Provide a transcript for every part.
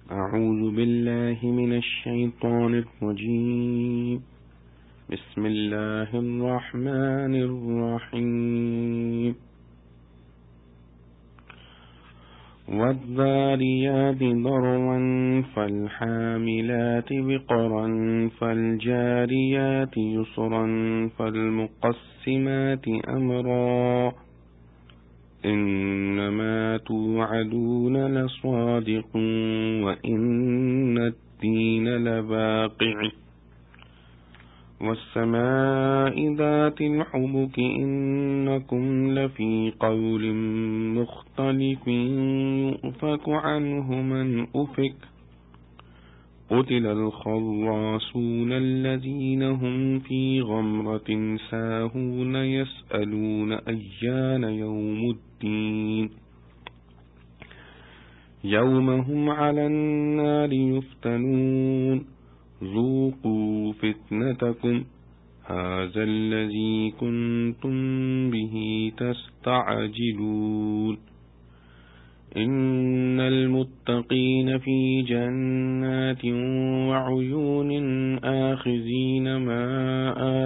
أعوذ بالله من الشيطان الرجيم. بسم الله الرحمن الرحيم. والذاريات ذروا فالحاملات وقرا فالجاريات يسرا فالمقسمات أمرا إنما توعدون لصادق وإن الدين لواقع والسماء ذات الحبك إنكم لفي قول مختلف يؤفك عنه من أفك قتل الخراصون الذين هم في غمرة ساهون يسألون أيان يوم الدين يوم هم على النار يفتنون ذوقوا فتنتكم هذا الذي كنتم به تستعجلون إن المتقين في جنات وعيون آخذين ما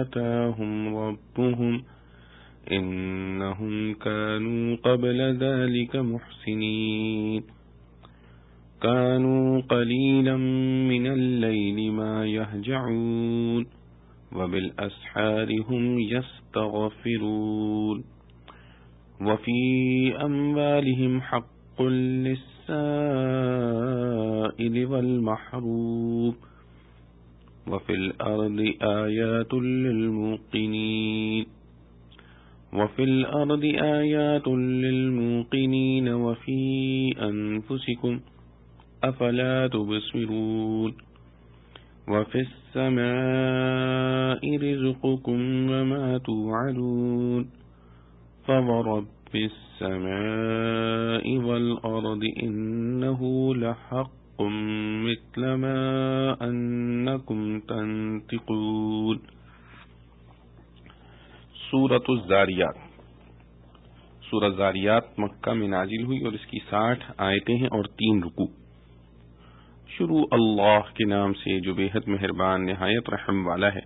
آتاهم ربهم إنهم كانوا قبل ذلك محسنين كانوا قليلا من الليل ما يهجعون وبالأسحار هم يستغفرون وفي أموالهم حق للسائل والمحروم وفي الأرض آيات للموقنين وفي أنفسكم أفلا تبصرون وفي السماء رزقكم وما توعدون فورب السماء والأرض إنه لحق مثل ما أنكم تنطقون. سورۃ الذاریات. سورہ ذاریات مکہ میں نازل ہوئی اور اس کی 60 آیتیں ہیں اور 3 رکوع. شروع اللہ کے نام سے جو بے حد مہربان نہایت رحم والا ہے.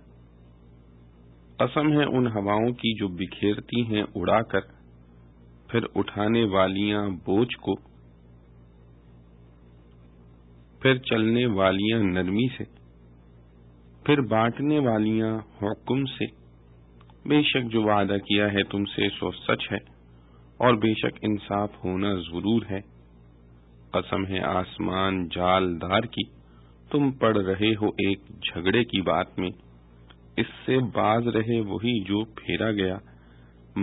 قسم ہے ان ہواؤں کی جو بکھیرتی ہیں اڑا کر، پھر اٹھانے والیاں بوجھ کو، پھر چلنے والیاں نرمی سے، پھر بانٹنے والیاں حکم سے. بے شک جو وعدہ کیا ہے تم سے سو سچ ہے اور بے شک انصاف ہونا ضرور ہے. قسم ہے آسمان جال دار کی، تم پڑ رہے ہو ایک جھگڑے کی بات میں. اس سے باز رہے وہی جو پھیرا گیا،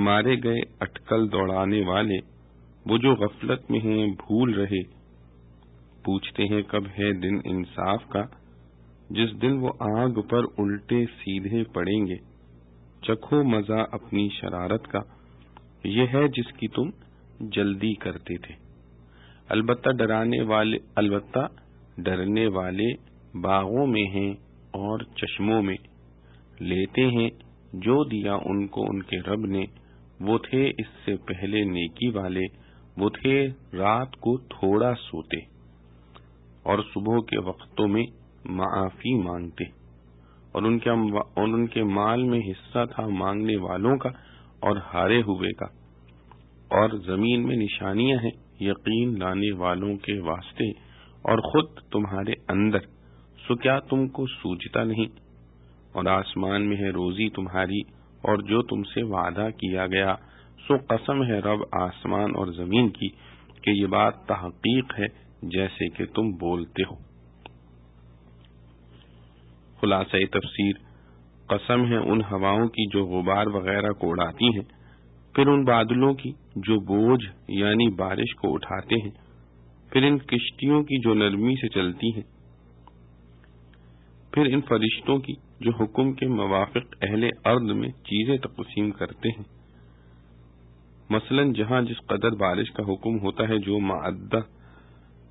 مارے گئے اٹکل دوڑانے والے وہ جو غفلت میں ہیں بھول رہے. پوچھتے ہیں کب ہے دن انصاف کا، جس دن وہ آگ پر الٹے سیدھے پڑیں گے. چکھو مزہ اپنی شرارت کا، یہ ہے جس کی تم جلدی کرتے تھے. البتہ ڈرنے والے باغوں میں ہیں اور چشموں میں. لیتے ہیں جو دیا ان کو ان کے رب نے. وہ تھے اس سے پہلے نیکی والے، وہ تھے رات کو تھوڑا سوتے اور صبح کے وقتوں میں معافی مانگتے. اور ان کے مال میں حصہ تھا مانگنے والوں کا اور ہارے ہوئے کا. اور زمین میں نشانیاں ہیں یقین لانے والوں کے واسطے اور خود تمہارے اندر، سو کیا تم کو سوجتا نہیں؟ اور آسمان میں ہے روزی تمہاری اور جو تم سے وعدہ کیا گیا. سو قسم ہے رب آسمان اور زمین کی کہ یہ بات تحقیق ہے جیسے کہ تم بولتے ہو. خلاصہ تفسیر. قسم ہے ان ہواؤں کی جو غبار وغیرہ کو اڑاتی ہیں، پھر ان بادلوں کی جو بوجھ یعنی بارش کو اٹھاتے ہیں، پھر ان کشتیوں کی جو نرمی سے چلتی ہیں، پھر ان فرشتوں کی جو حکم کے موافق اہل ارض میں چیزیں تقسیم کرتے ہیں. مثلا جہاں جس قدر بارش کا حکم ہوتا ہے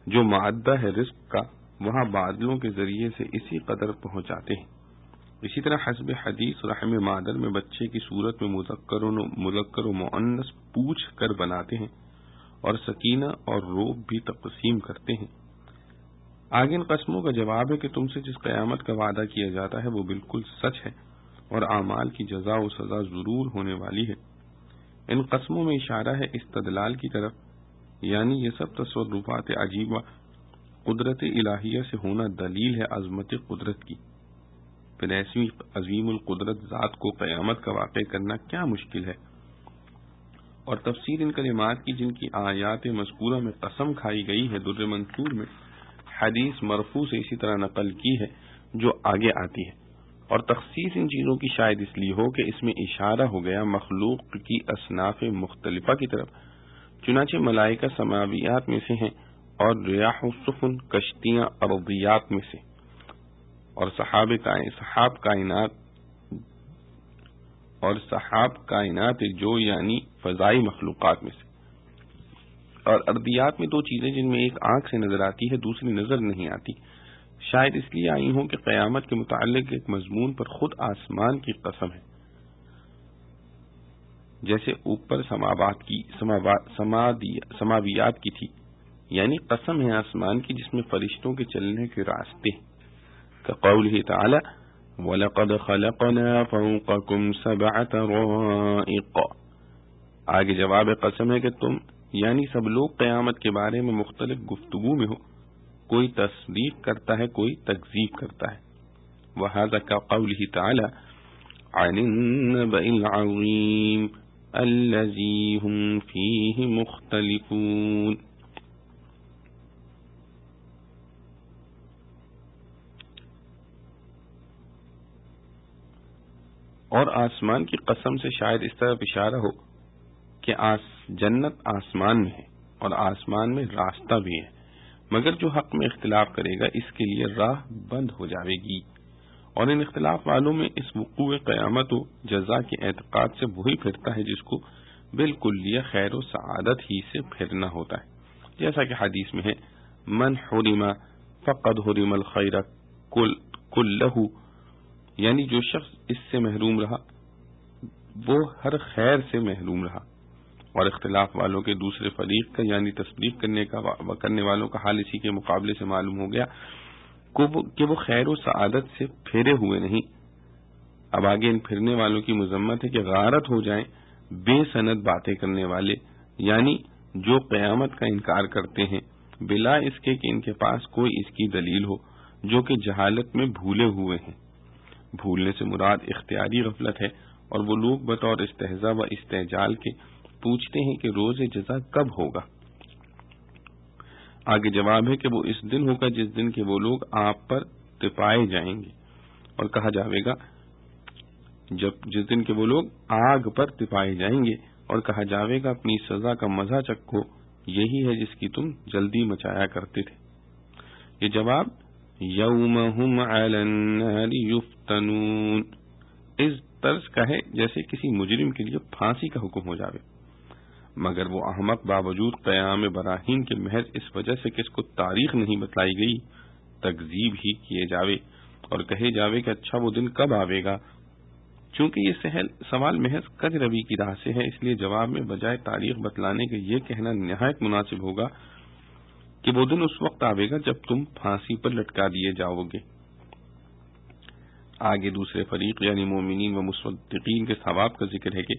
جو معدہ ہے رزق کا، وہاں بادلوں کے ذریعے سے اسی قدر پہنچاتے ہیں. اسی طرح حسب حدیث رحم مادر میں بچے کی صورت میں مذکر و مؤنث پوچھ کر بناتے ہیں اور سکینہ اور روب بھی تقسیم کرتے ہیں. آگے ان قسموں کا جواب ہے کہ تم سے جس قیامت کا وعدہ کیا جاتا ہے وہ بالکل سچ ہے اور اعمال کی جزا و سزا ضرور ہونے والی ہے۔ ان قسموں میں اشارہ ہے استدلال کی طرف، یعنی یہ سب تصرفات عجیبہ قدرت الہیہ سے ہونا دلیل ہے عظمت قدرت کی۔ پھر ایسی عظیم القدرت ذات کو قیامت کا واقع کرنا کیا مشکل ہے؟ اور تفسیر ان کلمات کی جن کی آیات مذکورہ میں قسم کھائی گئی ہے، در منصور میں حدیث مرفوع سے اسی طرح نقل کی ہے جو آگے آتی ہے، اور تخصیص ان چیزوں کی شاید اس لیے ہو کہ اس میں اشارہ ہو گیا مخلوق کی اصناف مختلفہ کی طرف، چنانچہ ملائکہ سماویات میں سے ہیں اور ریاح و سفن کشتیاں ارضیات میں سے، اور صحاب کائنات جو یعنی فضائی مخلوقات میں سے، اور ارضیات میں دو چیزیں جن میں ایک آنکھ سے نظر آتی ہے دوسری نظر نہیں آتی، شاید اس لیے آئی ہوں کہ قیامت کے متعلق ایک مضمون پر خود آسمان کی قسم ہے، جیسے اوپر سماویات کی تھی، یعنی قسم ہے آسمان کی جس میں فرشتوں کے چلنے کے راستے، کقولہ تعالی وَلَقَدْ خَلَقْنَا فَوْقَكُمْ سَبْعَ طَرَائِقَ۔ آگے جواب قسم ہے کہ تم یعنی سب لوگ قیامت کے بارے میں مختلف گفتگو میں ہو، کوئی تصدیق کرتا ہے کوئی تکذیب کرتا ہے۔ وَهَذَا كَقَوْلِهِ تَعَالَى عَنِ النَّبَإِ الْعَظِيمِ الَّذِي هُمْ فِيهِ مُخْتَلِفُونَ۔ اور آسمان کی قسم سے شاید اس طرف اشارہ ہو کہ جنت آسمان میں ہے اور آسمان میں راستہ بھی ہے، مگر جو حق میں اختلاف کرے گا اس کے لیے راہ بند ہو جاوے گی، اور ان اختلاف والوں میں اس وقوع قیامت و جزا کے اعتقاد سے وہی پھرتا ہے جس کو بالکلیہ خیر و سعادت ہی سے پھرنا ہوتا ہے، جیسا کہ حدیث میں ہے من حرم فقد حرم الخیر کلہ، یعنی جو شخص اس سے محروم رہا وہ ہر خیر سے محروم رہا، اور اختلاف والوں کے دوسرے فریق کا یعنی تصدیق کرنے والوں کا حال اسی کے مقابلے سے معلوم ہو گیا کہ وہ خیر و سعادت سے پھیرے ہوئے نہیں۔ اب آگے ان پھرنے والوں کی مذمت ہے کہ غارت ہو جائیں بے سند باتیں کرنے والے، یعنی جو قیامت کا انکار کرتے ہیں بلا اس کے کہ ان کے پاس کوئی اس کی دلیل ہو، جو کہ جہالت میں بھولے ہوئے ہیں۔ بھولنے سے مراد اختیاری غفلت ہے، اور وہ لوگ بطور استہزاء و استعجال کے پوچھتے ہیں کہ روز جزا کب ہوگا۔ آگے جواب ہے کہ وہ اس دن ہوگا جس دن کے وہ لوگ آپ پر تپائے جائیں گے، اور کہا جاوے گا جس دن کے وہ لوگ آگ پر تپائے جائیں گے، اور کہا جاوے گا اپنی سزا کا مزہ چکھو، یہی ہے جس کی تم جلدی مچایا کرتے تھے۔ یہ جواب یوم ہم علی النار یفتنون اس طرز کا ہے جیسے کسی مجرم کے لیے پھانسی کا حکم ہو جاوے، مگر وہ احمق باوجود قیام براہین کے محض اس وجہ سے کہ اس کو تاریخ نہیں بتلائی گئی تکذیب ہی کیے جاوے، اور کہے جاوے کہ اچھا وہ دن کب آوے گا۔ چونکہ یہ سوال محض کج روی کی راہ سے ہے، اس لیے جواب میں بجائے تاریخ بتلانے کے یہ کہنا نہایت مناسب ہوگا کہ وہ دن اس وقت آوے گا جب تم پھانسی پر لٹکا دیے جاؤ گے۔ آگے دوسرے فریق یعنی مومنین و مصدقین کے ثواب کا ذکر ہے کہ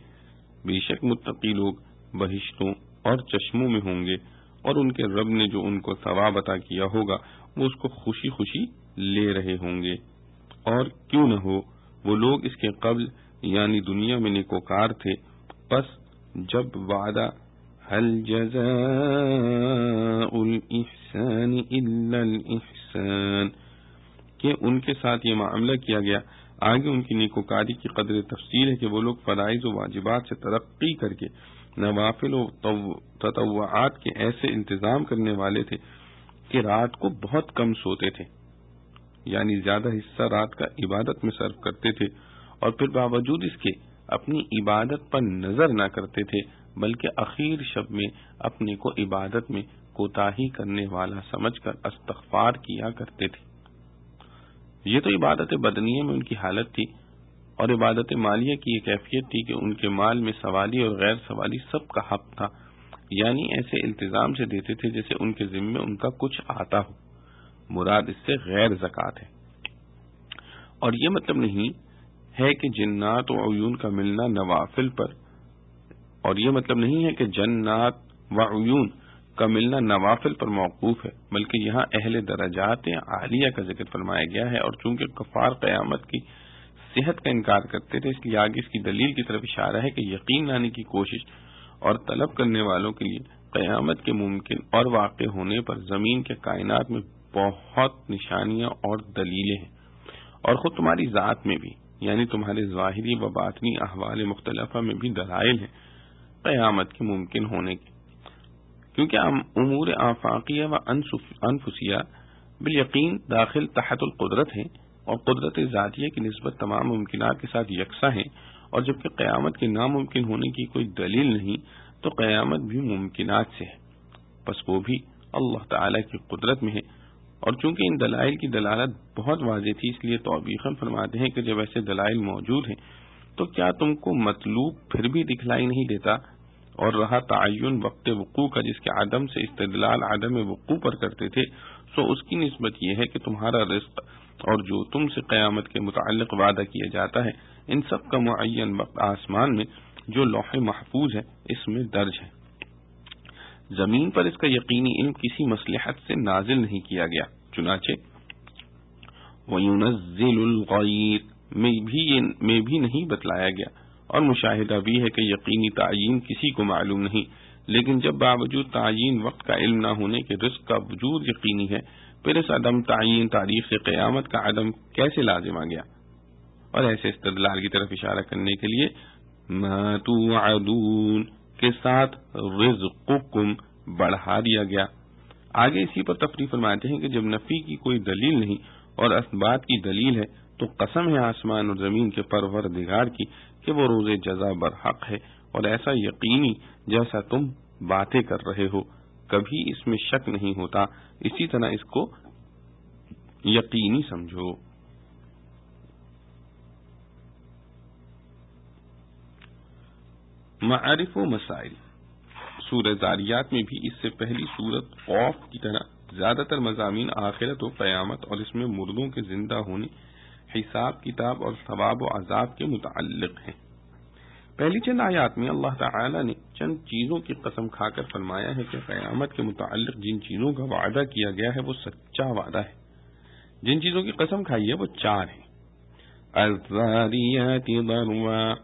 بے شک متقی لوگ بہشتوں اور چشموں میں ہوں گے، اور ان کے رب نے جو ان کو ثواب عطا کیا ہوگا وہ اس کو خوشی خوشی لے رہے ہوں گے۔ اور کیوں نہ ہو وہ لوگ اس کے قبل یعنی دنیا میں نیکوکار تھے، پس جب وعدہ هل جزاء الإحسان إلا الإحسان کہ ان کے ساتھ یہ معاملہ کیا گیا، آگے ان کی نیکوکاری کی قدر تفصیل ہے کہ وہ لوگ فرائض و واجبات سے ترقی کر کے نوافل و تطوعات کے ایسے انتظام کرنے والے تھے کہ رات کو بہت کم سوتے تھے، یعنی زیادہ حصہ رات کا عبادت میں صرف کرتے تھے، اور پھر باوجود اس کے اپنی عبادت پر نظر نہ کرتے تھے بلکہ اخیر شب میں اپنے کو عبادت میں کوتاہی کرنے والا سمجھ کر استغفار کیا کرتے تھے۔ یہ تو عبادت بدنیہ میں ان کی حالت تھی، اور عبادت مالیہ کی یہ کیفیت تھی کہ ان کے مال میں سوالی اور غیر سوالی سب کا حق تھا، یعنی ایسے التزام سے دیتے تھے جیسے ان کے ذمے ان کا کچھ آتا ہو، مراد اس سے غیر زکوٰۃ ہے۔ اور یہ مطلب نہیں ہے کہ جنات و عیون کا ملنا نوافل پر، اور یہ مطلب نہیں ہے کہ جنات و عیون کا ملنا نوافل پر موقوف ہے، بلکہ یہاں اہل درجات عالیہ کا ذکر فرمایا گیا ہے، اور چونکہ کفار قیامت کی صحت کا انکار کرتے تھے، اس لیے آگے اس کی دلیل کی طرف اشارہ ہے کہ یقین لانے کی کوشش اور طلب کرنے والوں کے لیے قیامت کے ممکن اور واقع ہونے پر زمین کے کائنات میں بہت نشانیاں اور دلیلیں ہیں، اور خود تمہاری ذات میں بھی، یعنی تمہارے ظاہری و باطنی احوال مختلفہ میں بھی دلائل ہیں قیامت کے ممکن ہونے کے، کیونکہ امور آفاقیہ و انفسیہ بالیقین داخل تحت القدرت ہیں، اور قدرت ذاتیہ کی نسبت تمام ممکنات کے ساتھ یکساں ہے، اور جبکہ قیامت کے ناممکن ہونے کی کوئی دلیل نہیں تو قیامت بھی ممکنات سے ہے، پس وہ بھی اللہ تعالی کی قدرت میں ہے۔ اور چونکہ ان دلائل کی دلالت بہت واضح تھی، اس لیے توبیخاً فرماتے ہیں کہ جب ایسے دلائل موجود ہیں تو کیا تم کو مطلوب پھر بھی دکھلائی نہیں دیتا؟ اور رہا تعین وقت وقوع کا، جس کے عدم سے استدلال عدم وقوع پر کرتے تھے، سو اس کی نسبت یہ ہے کہ تمہارا رزق اور جو تم سے قیامت کے متعلق وعدہ کیا جاتا ہے، ان سب کا معین وقت آسمان میں جو لوح محفوظ ہے اس میں درج ہے۔ زمین پر اس کا یقینی علم کسی مصلحت سے نازل نہیں کیا گیا، چنانچہ وَيُنَزِّلُ الْغَيْثَ میں بھی نہیں بتلایا گیا، اور مشاہدہ بھی ہے کہ یقینی تعین کسی کو معلوم نہیں، لیکن جب باوجود تعین وقت کا علم نہ ہونے کے رزق کا وجود یقینی ہے، پھر اس عدم تعین تاریخ سے قیامت کا عدم کیسے لازم آ گیا؟ اور ایسے استدلال کی طرف اشارہ کرنے کے لیے ما توعدون کے ساتھ رزقکم بڑھا دیا گیا۔ آگے اسی پر تفریح فرماتے ہیں کہ جب نفی کی کوئی دلیل نہیں اور اثبات کی دلیل ہے تو قسم ہے آسمان اور زمین کے پروردگار کی کہ وہ روز جزا برحق ہے، اور ایسا یقینی جیسا تم باتیں کر رہے ہو، کبھی اس میں شک نہیں ہوتا، اسی طرح اس کو یقینی سمجھو۔ معارف و مسائل۔ سورہ ذاریات میں بھی اس سے پہلی سورت خوف کی طرح زیادہ تر مضامین آخرت و قیامت اور اس میں مردوں کے زندہ ہونے، حساب کتاب اور ثواب و عذاب کے متعلق ہیں۔ پہلی چند آیات میں اللہ تعالی نے چند چیزوں کی قسم کھا کر فرمایا ہے کہ قیامت کے متعلق جن چیزوں کا وعدہ کیا گیا ہے وہ سچا وعدہ ہے۔ جن چیزوں کی قسم کھائی ہے وہ چار ہیں: الذاریات ذروا،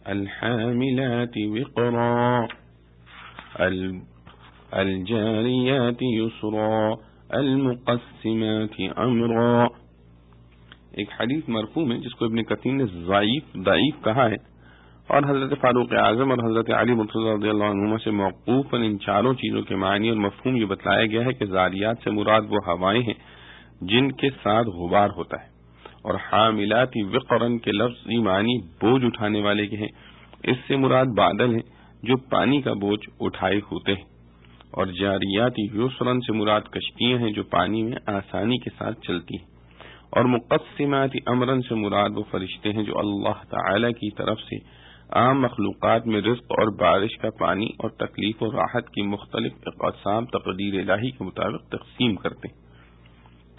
الحاملات وقرا، الجاریات یسرا، المقسمات امرا۔ ایک حدیث مرفوع ہے جس کو ابن کثیر نے ضعیف کہا ہے، اور حضرت فاروق اعظم اور حضرت علی مرتضی رضی اللہ عنہما سے موقوفاً ان چاروں چیزوں کے معنی اور مفہوم یہ بتلایا گیا ہے کہ ذاریات سے مراد وہ ہوائیں ہیں جن کے ساتھ غبار ہوتا ہے، اور حاملات وقرن کے لفظی معنی بوجھ اٹھانے والے کے ہیں، اس سے مراد بادل ہیں جو پانی کا بوجھ اٹھائے ہوتے ہیں، اور جاریات یسرن سے مراد کشتیاں ہیں جو پانی میں آسانی کے ساتھ چلتی ہیں، اور مقسمات امرن سے مراد وہ فرشتے ہیں جو اللہ تعالی کی طرف سے عام مخلوقات میں رزق اور بارش کا پانی اور تکلیف و راحت کی مختلف اقسام تقدیر الہی کے مطابق تقسیم کرتے ہیں۔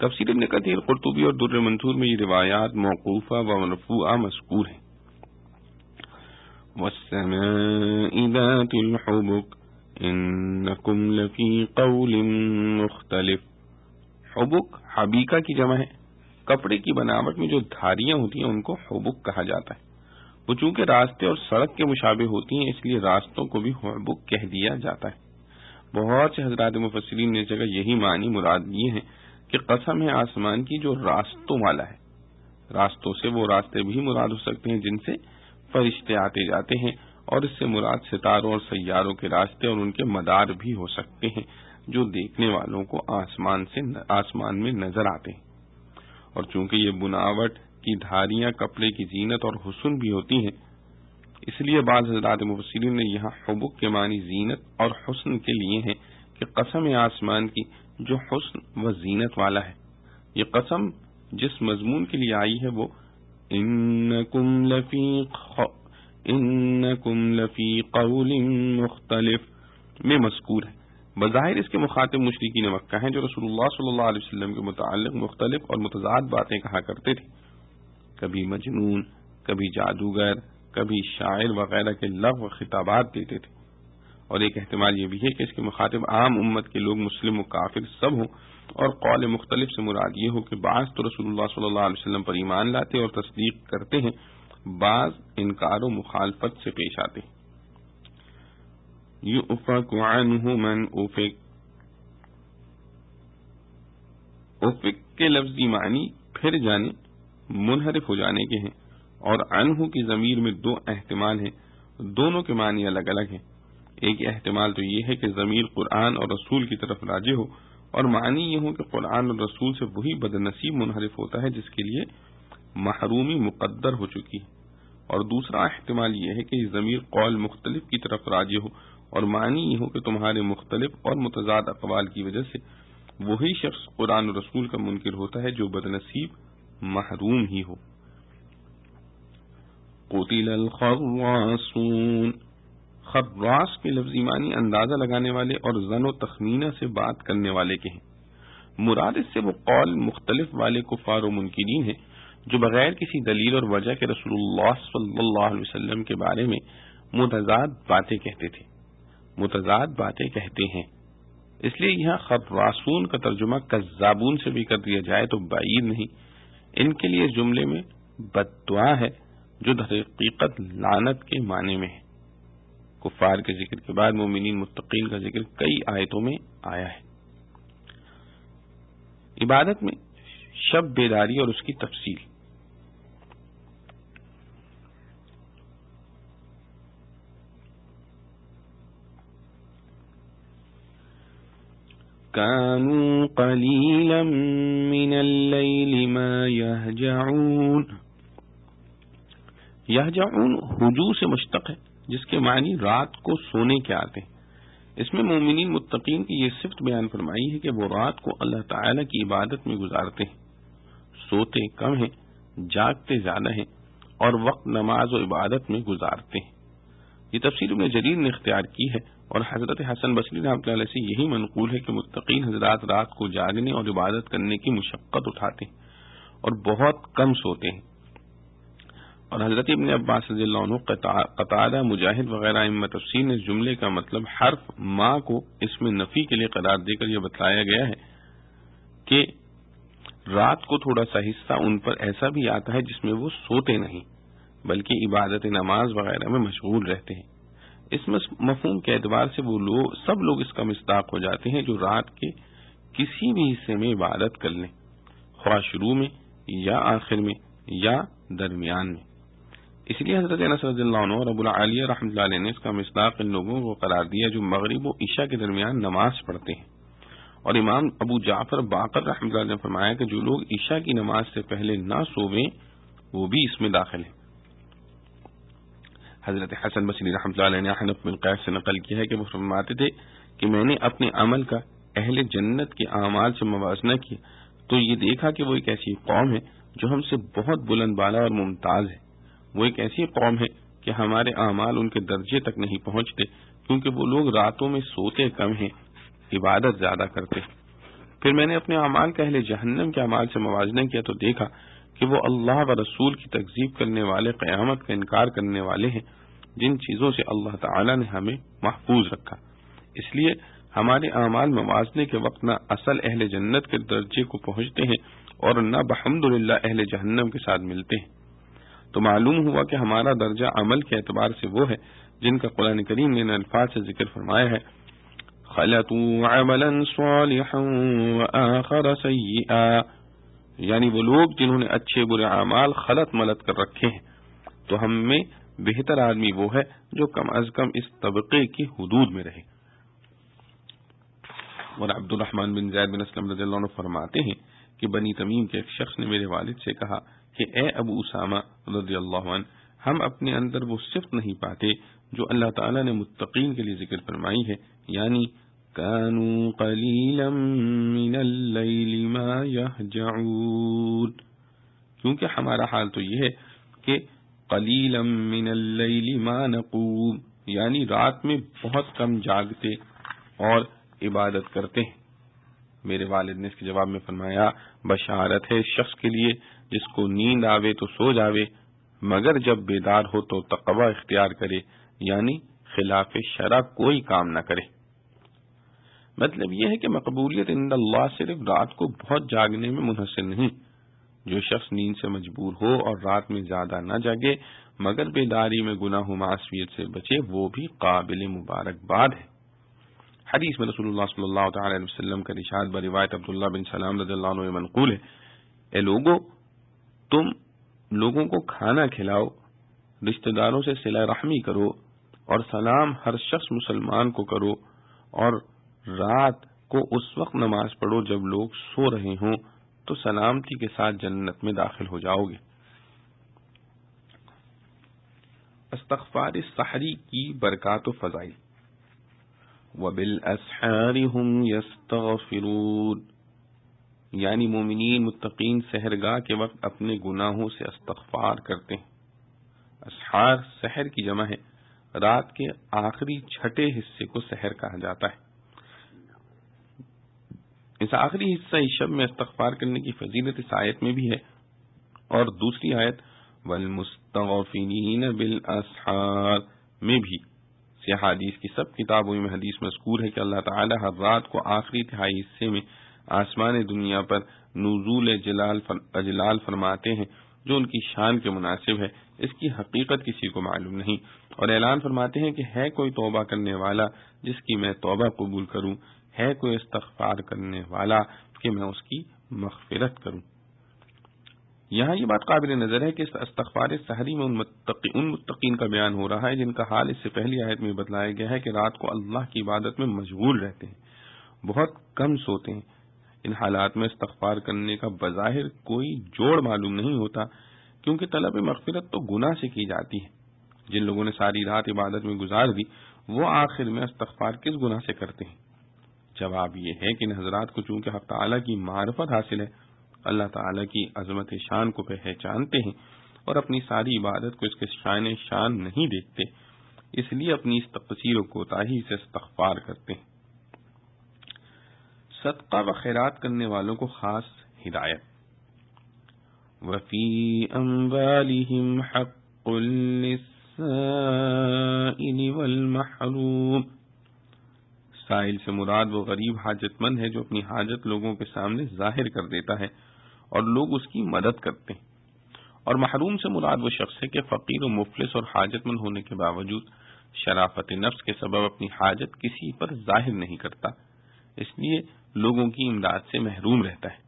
تفسیر ابن کثیر، قرطبی اور در منثور میں یہ روایات موقوفہ و مرفوعہ مذکور ہیں۔ وَالسَّمَاءِ ذَاتِ الْحُبُكِ إِنَّكُمْ لَفِي قَوْلٍ مُخْتَلِفٍ۔ حبک حبیکہ کی جمع ہے۔ کپڑے کی بناوٹ میں جو دھاریاں ہوتی ہیں ان کو حبک کہا جاتا ہے۔ وہ چونکہ راستے اور سڑک کے مشابہ ہوتی ہیں اس لیے راستوں کو بھی حبک کہہ دیا جاتا ہے۔ بہت سے حضرات مفسرین نے اس جگہ یہی معنی مراد لیے ہیں کہ قسم ہے آسمان کی جو راستوں والا ہے۔ راستوں سے وہ راستے بھی مراد ہو سکتے ہیں جن سے فرشتے آتے جاتے ہیں، اور اس سے مراد ستاروں اور سیاروں کے راستے اور ان کے مدار بھی ہو سکتے ہیں جو دیکھنے والوں کو آسمان میں نظر آتے ہیں۔ اور چونکہ یہ بناوٹ کی دھاریاں کپڑے کی زینت اور حسن بھی ہوتی ہیں، اس لیے بعض حضرات مفسرین نے یہاں حبک کے معنی زینت اور حسن کے لیے ہیں کہ قسم آسمان کی جو حسن و زینت والا ہے۔ یہ قسم جس مضمون کے لیے آئی ہے وہ انکم لفی قول مختلف میں مذکور ہے۔ بظاہر اس کے مخاطب مشرکین مکہ ہیں جو رسول اللہ صلی اللہ علیہ وسلم کے متعلق مختلف اور متضاد باتیں کہا کرتے تھے، کبھی مجنون، کبھی جادوگر، کبھی شاعر وغیرہ کے لغو خطابات دیتے تھے۔ اور ایک احتمال یہ بھی ہے کہ اس کے مخاطب عام امت کے لوگ مسلم و کافر سب ہوں، اور قول مختلف سے مراد یہ ہو کہ بعض تو رسول اللہ صلی اللہ علیہ وسلم پر ایمان لاتے اور تصدیق کرتے ہیں، بعض انکار و مخالفت سے پیش آتے ہیں۔ یؤفک عنہ من افک، افک کے لفظی معنی پھر جانے، منحرف ہو جانے کے ہیں، اور عنہ کی ضمیر میں دو احتمال ہیں، دونوں کے معنی الگ الگ ہیں۔ ایک احتمال تو یہ ہے کہ ضمیر قرآن اور رسول کی طرف راجع ہو، اور معنی یہ ہو کہ قرآن اور رسول سے وہی بد نصیب منحرف ہوتا ہے جس کے لیے محرومی مقدر ہو چکی ہے، اور دوسرا احتمال یہ ہے کہ ضمیر قول مختلف کی طرف راجع ہو، اور معنی یہ ہو کہ تمہارے مختلف اور متضاد اقوال کی وجہ سے وہی شخص قرآن اور رسول کا منکر ہوتا ہے جو بد نصیب محروم ہی ہو۔ قتل الخراصون، خراص کے لفظی معنی اندازہ لگانے والے اور ظن و تخمینہ سے بات کرنے والے کے ہیں۔ مراد اس سے وہ قول مختلف والے کفار و منکرین ہیں جو بغیر کسی دلیل اور وجہ کے رسول اللہ صلی اللہ علیہ وسلم کے بارے میں متضاد باتیں کہتے تھے، متضاد باتیں کہتے ہیں۔ اس لیے یہاں خراصون کا ترجمہ کذابون سے بھی کر دیا جائے تو بعید نہیں۔ ان کے لیے جملے میں بد دعا ہے جو در حقیقت لعنت کے معنی میں ہے۔ کفار کے ذکر کے بعد مومنین متقین کا ذکر کئی آیتوں میں آیا ہے۔ عبادت میں شب بیداری اور اس کی تفصیل۔ كانوا قليلا من الليل ما يهجعون، یہجعون ہجوع سے مشتق ہے جس کے معنی رات کو سونے کے آتے ہیں۔ اس میں مومنین متقین کی یہ صفت بیان فرمائی ہے کہ وہ رات کو اللہ تعالی کی عبادت میں گزارتے ہیں، سوتے کم ہیں، جاگتے زیادہ ہیں، اور وقت نماز و عبادت میں گزارتے ہیں۔ یہ تفسیر ابن جریر نے اختیار کی ہے، اور حضرت حسن بصری رحمۃ اللہ علیہ سے یہی منقول ہے کہ متقین حضرات رات کو جاگنے اور عبادت کرنے کی مشقت اٹھاتے ہیں اور بہت کم سوتے ہیں۔ اور حضرت ابن عباس رضی اللہ عنہ، قتادہ، مجاہد وغیرہ ائمہ تفسیر نے اس جملے کا مطلب حرف ما کو اس میں نفی کے لیے قرار دے کر یہ بتلایا گیا ہے کہ رات کو تھوڑا سا حصہ ان پر ایسا بھی آتا ہے جس میں وہ سوتے نہیں بلکہ عبادت نماز وغیرہ میں مشغول رہتے ہیں۔ اس مفہوم کے اعتبار سے وہ سب لوگ اس کا مصداق ہو جاتے ہیں جو رات کے کسی بھی حصے میں عبادت کر لیں، خواہ شروع میں یا آخر میں یا درمیان میں۔ اس لیے حضرت انس رضی اللہ عنہ اور ابو العالیہ رحمۃ اللہ علیہ نے اس کا مصداق ان لوگوں کو قرار دیا جو مغرب و عشاء کے درمیان نماز پڑھتے ہیں، اور امام ابو جعفر باقر رحمۃ اللہ علیہ نے فرمایا کہ جو لوگ عشاء کی نماز سے پہلے نہ سوویں وہ بھی اس میں داخل ہیں۔ حضرت حسن بصری رحمۃ اللہ علیہ نے حنف بن قیس سے نقل کیا ہے کہ وہ فرماتے تھے کہ میں نے اپنے عمل کا اہل جنت کے اعمال سے موازنہ کیا تو یہ دیکھا کہ وہ ایک ایسی قوم ہے جو ہم سے بہت بلند بالا اور ممتاز ہے۔ وہ ایک ایسی قوم ہے کہ ہمارے اعمال ان کے درجے تک نہیں پہنچتے کیونکہ وہ لوگ راتوں میں سوتے کم ہیں، عبادت زیادہ کرتے۔ پھر میں نے اپنے اعمال کا اہل جہنم کے اعمال سے موازنہ کیا تو دیکھا کہ وہ اللہ و رسول کی تکذیب کرنے والے، قیامت کا انکار کرنے والے ہیں جن چیزوں سے اللہ تعالی نے ہمیں محفوظ رکھا۔ اس لیے ہمارے اعمال موازنے کے وقت نہ اصل اہل جنت کے درجے کو پہنچتے ہیں اور نہ بحمدللہ اہل جہنم کے ساتھ ملتے ہیں۔ تو معلوم ہوا کہ ہمارا درجہ عمل کے اعتبار سے وہ ہے جن کا قرآن کریم نے ان الفاظ سے ذکر فرمایا ہے، خلطوا عملا صالحا وآخر سیئا، یعنی وہ لوگ جنہوں نے اچھے برے اعمال خلط ملط کر رکھے ہیں۔ تو ہم میں بہتر آدمی وہ ہے جو کم از کم اس طبقے کی حدود میں رہے۔ اور عبد الرحمن بن زید بن اسلم رضی اللہ عنہ فرماتے ہیں کہ بنی تمیم کے ایک شخص نے میرے والد سے کہا کہ اے ابو اسامہ رضی اللہ عنہ، ہم اپنے اندر وہ صفت نہیں پاتے جو اللہ تعالیٰ نے متقین کے لیے ذکر فرمائی ہے، یعنی کانوا قلیلا من اللیل ما یہجعون، کیونکہ ہمارا حال تو یہ ہے کہ قلیلا من اللیل ما نقوم، یعنی رات میں بہت کم جاگتے اور عبادت کرتے ہیں۔ میرے والد نے اس کے جواب میں فرمایا، بشارت ہے شخص کے لیے جس کو نیند آوے تو سو جاوے، مگر جب بیدار ہو تو تقوی اختیار کرے، یعنی خلاف شرع کوئی کام نہ کرے۔ مطلب یہ ہے کہ مقبولیت عند اللہ صرف رات کو بہت جاگنے میں منحصر نہیں۔ جو شخص نیند سے مجبور ہو اور رات میں زیادہ نہ جاگے مگر بیداری میں گناہ و معصیت سے بچے، وہ بھی قابل مبارکباد ہے۔ حدیث میں رسول اللہ صلی اللہ تعالی علیہ وسلم کا ارشاد بروایت عبداللہ بن سلام رضی اللہ عنہ منقول ہے، اے لوگو، تم لوگوں کو کھانا کھلاؤ، رشتہ داروں سے صلہ رحمی کرو اور سلام ہر شخص مسلمان کو کرو، اور رات کو اس وقت نماز پڑھو جب لوگ سو رہے ہوں، تو سلامتی کے ساتھ جنت میں داخل ہو جاؤ گے۔ استغفار سحری کی برکات و فضائل۔ وَبِالْأَسْحَارِ هُمْ يَسْتَغْفِرُونَ، یعنی مومنین متقین سحرگاہ کے وقت اپنے گناہوں سے استغفار کرتے ہیں۔ اسحار سحر کی جمع ہے، رات کے آخری چھٹے حصے کو سحر کہا جاتا ہے۔ اس آخری حصہ شب میں استغفار کرنے کی فضیلت اس آیت میں بھی ہے، اور دوسری آیت وَالْمُسْتَغْفِرِينَ بِالْأَسْحَارِ میں بھی۔ حدیث کی سب کتابوں میں حدیث مذکور ہے کہ اللہ تعالی ہر رات کو آخری تہائی حصے میں آسمان دنیا پر نزول اجلال فرماتے ہیں جو ان کی شان کے مناسب ہے۔ اس کی حقیقت کسی کو معلوم نہیں، اور اعلان فرماتے ہیں کہ ہے کوئی توبہ کرنے والا جس کی میں توبہ قبول کروں، ہے کوئی استغفار کرنے والا کہ میں اس کی مغفرت کروں۔ یہاں یہ بات قابل نظر ہے کہ استغفار سحری میں ان متقین کا بیان ہو رہا ہے جن کا حال اس سے پہلی آیت میں بتلایا گیا ہے کہ رات کو اللہ کی عبادت میں مشغول رہتے ہیں، بہت کم سوتے ہیں۔ ان حالات میں استغفار کرنے کا بظاہر کوئی جوڑ معلوم نہیں ہوتا، کیونکہ طلب مغفرت تو گناہ سے کی جاتی ہے۔ جن لوگوں نے ساری رات عبادت میں گزار دی وہ آخر میں استغفار کس گناہ سے کرتے ہیں؟ جواب یہ ہے کہ ان حضرات کو چونکہ حق تعالی کی معرفت حاصل ہے، اللہ تعالی کی عظمت شان کو پہچانتے ہیں اور اپنی ساری عبادت کو اس کے شان نہیں دیکھتے، اس لیے اپنی اس تقصیر و کوتاہی سے استغفار کرتے ہیں۔ صدقہ و خیرات کرنے والوں کو خاص ہدایت۔ وَفِي أَمْوَالِهِمْ حَقٌّ لِلسَّائِلِ وَالْمَحْرُومِ، سائل سے مراد وہ غریب حاجت مند ہے جو اپنی حاجت لوگوں کے سامنے ظاہر کر دیتا ہے اور لوگ اس کی مدد کرتے ہیں، اور محروم سے مراد وہ شخص ہے کہ فقیر و مفلس اور حاجت مند ہونے کے باوجود شرافت نفس کے سبب اپنی حاجت کسی پر ظاہر نہیں کرتا، اس لیے لوگوں کی امداد سے محروم رہتا ہے۔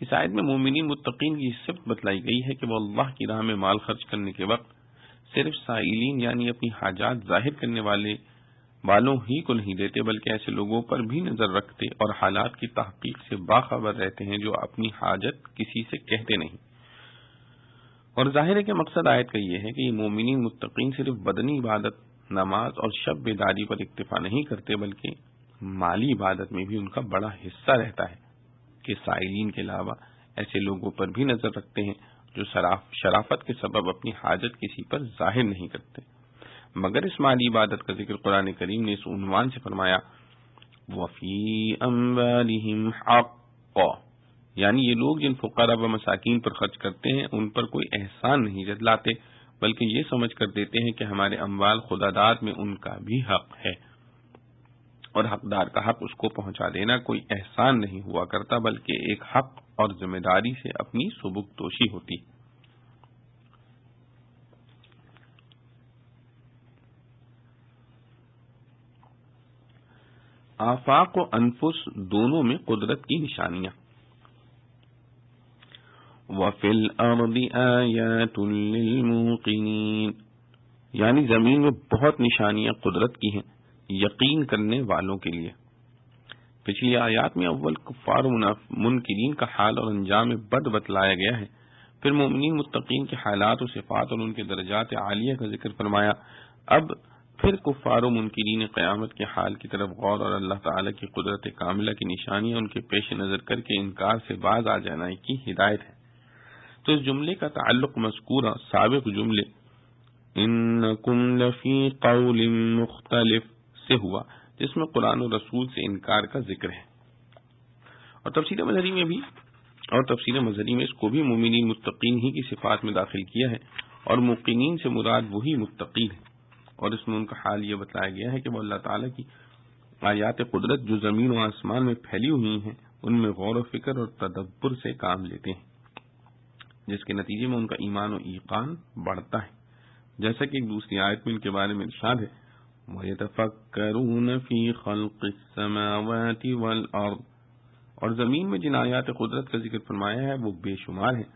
اس آیت میں مومنین متقین کی صفت بتلائی گئی ہے کہ وہ اللہ کی راہ میں مال خرچ کرنے کے وقت صرف سائلین یعنی اپنی حاجات ظاہر کرنے والوں ہی کو نہیں دیتے، بلکہ ایسے لوگوں پر بھی نظر رکھتے اور حالات کی تحقیق سے باخبر رہتے ہیں جو اپنی حاجت کسی سے کہتے نہیں۔ اور ظاہر ہے کہ مقصد آیت کا یہ ہے کہ یہ مومنین متقین صرف بدنی عبادت، نماز اور شب بیداری پر اکتفا نہیں کرتے، بلکہ مالی عبادت میں بھی ان کا بڑا حصہ رہتا ہے کہ سائلین کے علاوہ ایسے لوگوں پر بھی نظر رکھتے ہیں جو شرافت کے سبب اپنی حاجت کسی پر ظاہر نہیں کرتے۔ مگر اس مالی عبادت کا ذکر قرآن کریم نے اس عنوان سے فرمایا وَفِي أَمْوَالِهِمْ حَقٌّ، یعنی یہ لوگ جن فقراء و مساکین پر خرچ کرتے ہیں ان پر کوئی احسان نہیں جتلاتے، بلکہ یہ سمجھ کر دیتے ہیں کہ ہمارے اموال خدا داد میں ان کا بھی حق ہے، اور حقدار کا حق اس کو پہنچا دینا کوئی احسان نہیں ہوا کرتا بلکہ ایک حق اور ذمہ داری سے اپنی سبکدوشی ہوتی۔ آفاق و انفس دونوں میں قدرت کی نشانیاں۔ وَفِي الْأَرْضِ آيَاتٌ لِلْمُوقِنِينَ، یعنی زمین میں بہت نشانیاں قدرت کی ہیں یقین کرنے والوں کے لیے۔ پچھلی آیات میں اول کفار و منکرین کا حال اور انجام بد بتلایا گیا ہے، پھر مومنین متقین کے حالات و صفات اور ان کے درجات عالیہ کا ذکر فرمایا۔ اب پھر کفار و منکرین قیامت کے حال کی طرف غور اور اللہ تعالی کی قدرت کاملہ کی نشانیاں ان کے پیش نظر کر کے انکار سے باز آ جانے کی ہدایت ہے۔ تو اس جملے کا تعلق مذکورہ سابق جملے انکم لفی قول مختلف سے ہوا، جس میں قرآن و رسول سے انکار کا ذکر ہے۔ اور تفسیر مظہری میں اس کو بھی مومنین متقین ہی کی صفات میں داخل کیا ہے، اور موقنین سے مراد وہی متقین ہے، اور اس میں ان کا حال یہ بتلایا گیا ہے کہ وہ اللہ تعالیٰ کی آیات قدرت جو زمین و آسمان میں پھیلی ہوئی ہیں ان میں غور و فکر اور تدبر سے کام لیتے ہیں، جس کے نتیجے میں ان کا ایمان و ایقان بڑھتا ہے، جیسا کہ ایک دوسری آیت میں ان کے بارے میں ارشاد ہے وَيَتَفَكَّرُونَ فِي خَلْقِ السَّمَاوَاتِ وَالْأَرْضِ، اور زمین میں جن آیات قدرت کا ذکر فرمایا ہے وہ بے شمار ہیں۔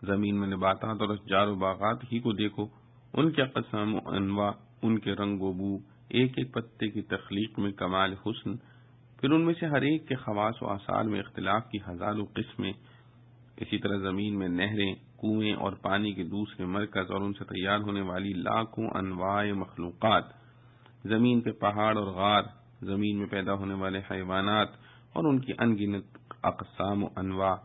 زمین میں نباتات اور اشجار و باغات ہی کو دیکھو، ان کے اقسام و انواع، ان کے رنگ و بو، ایک ایک پتے کی تخلیق میں کمال حسن، پھر ان میں سے ہر ایک کے خواص و آثار میں اختلاف کی ہزاروں قسمیں۔ اسی طرح زمین میں نہریں، کنویں اور پانی کے دوسرے مرکز اور ان سے تیار ہونے والی لاکھوں انواع مخلوقات، زمین پہ پہاڑ اور غار، زمین میں پیدا ہونے والے حیوانات اور ان کی ان گنت اقسام و انواع،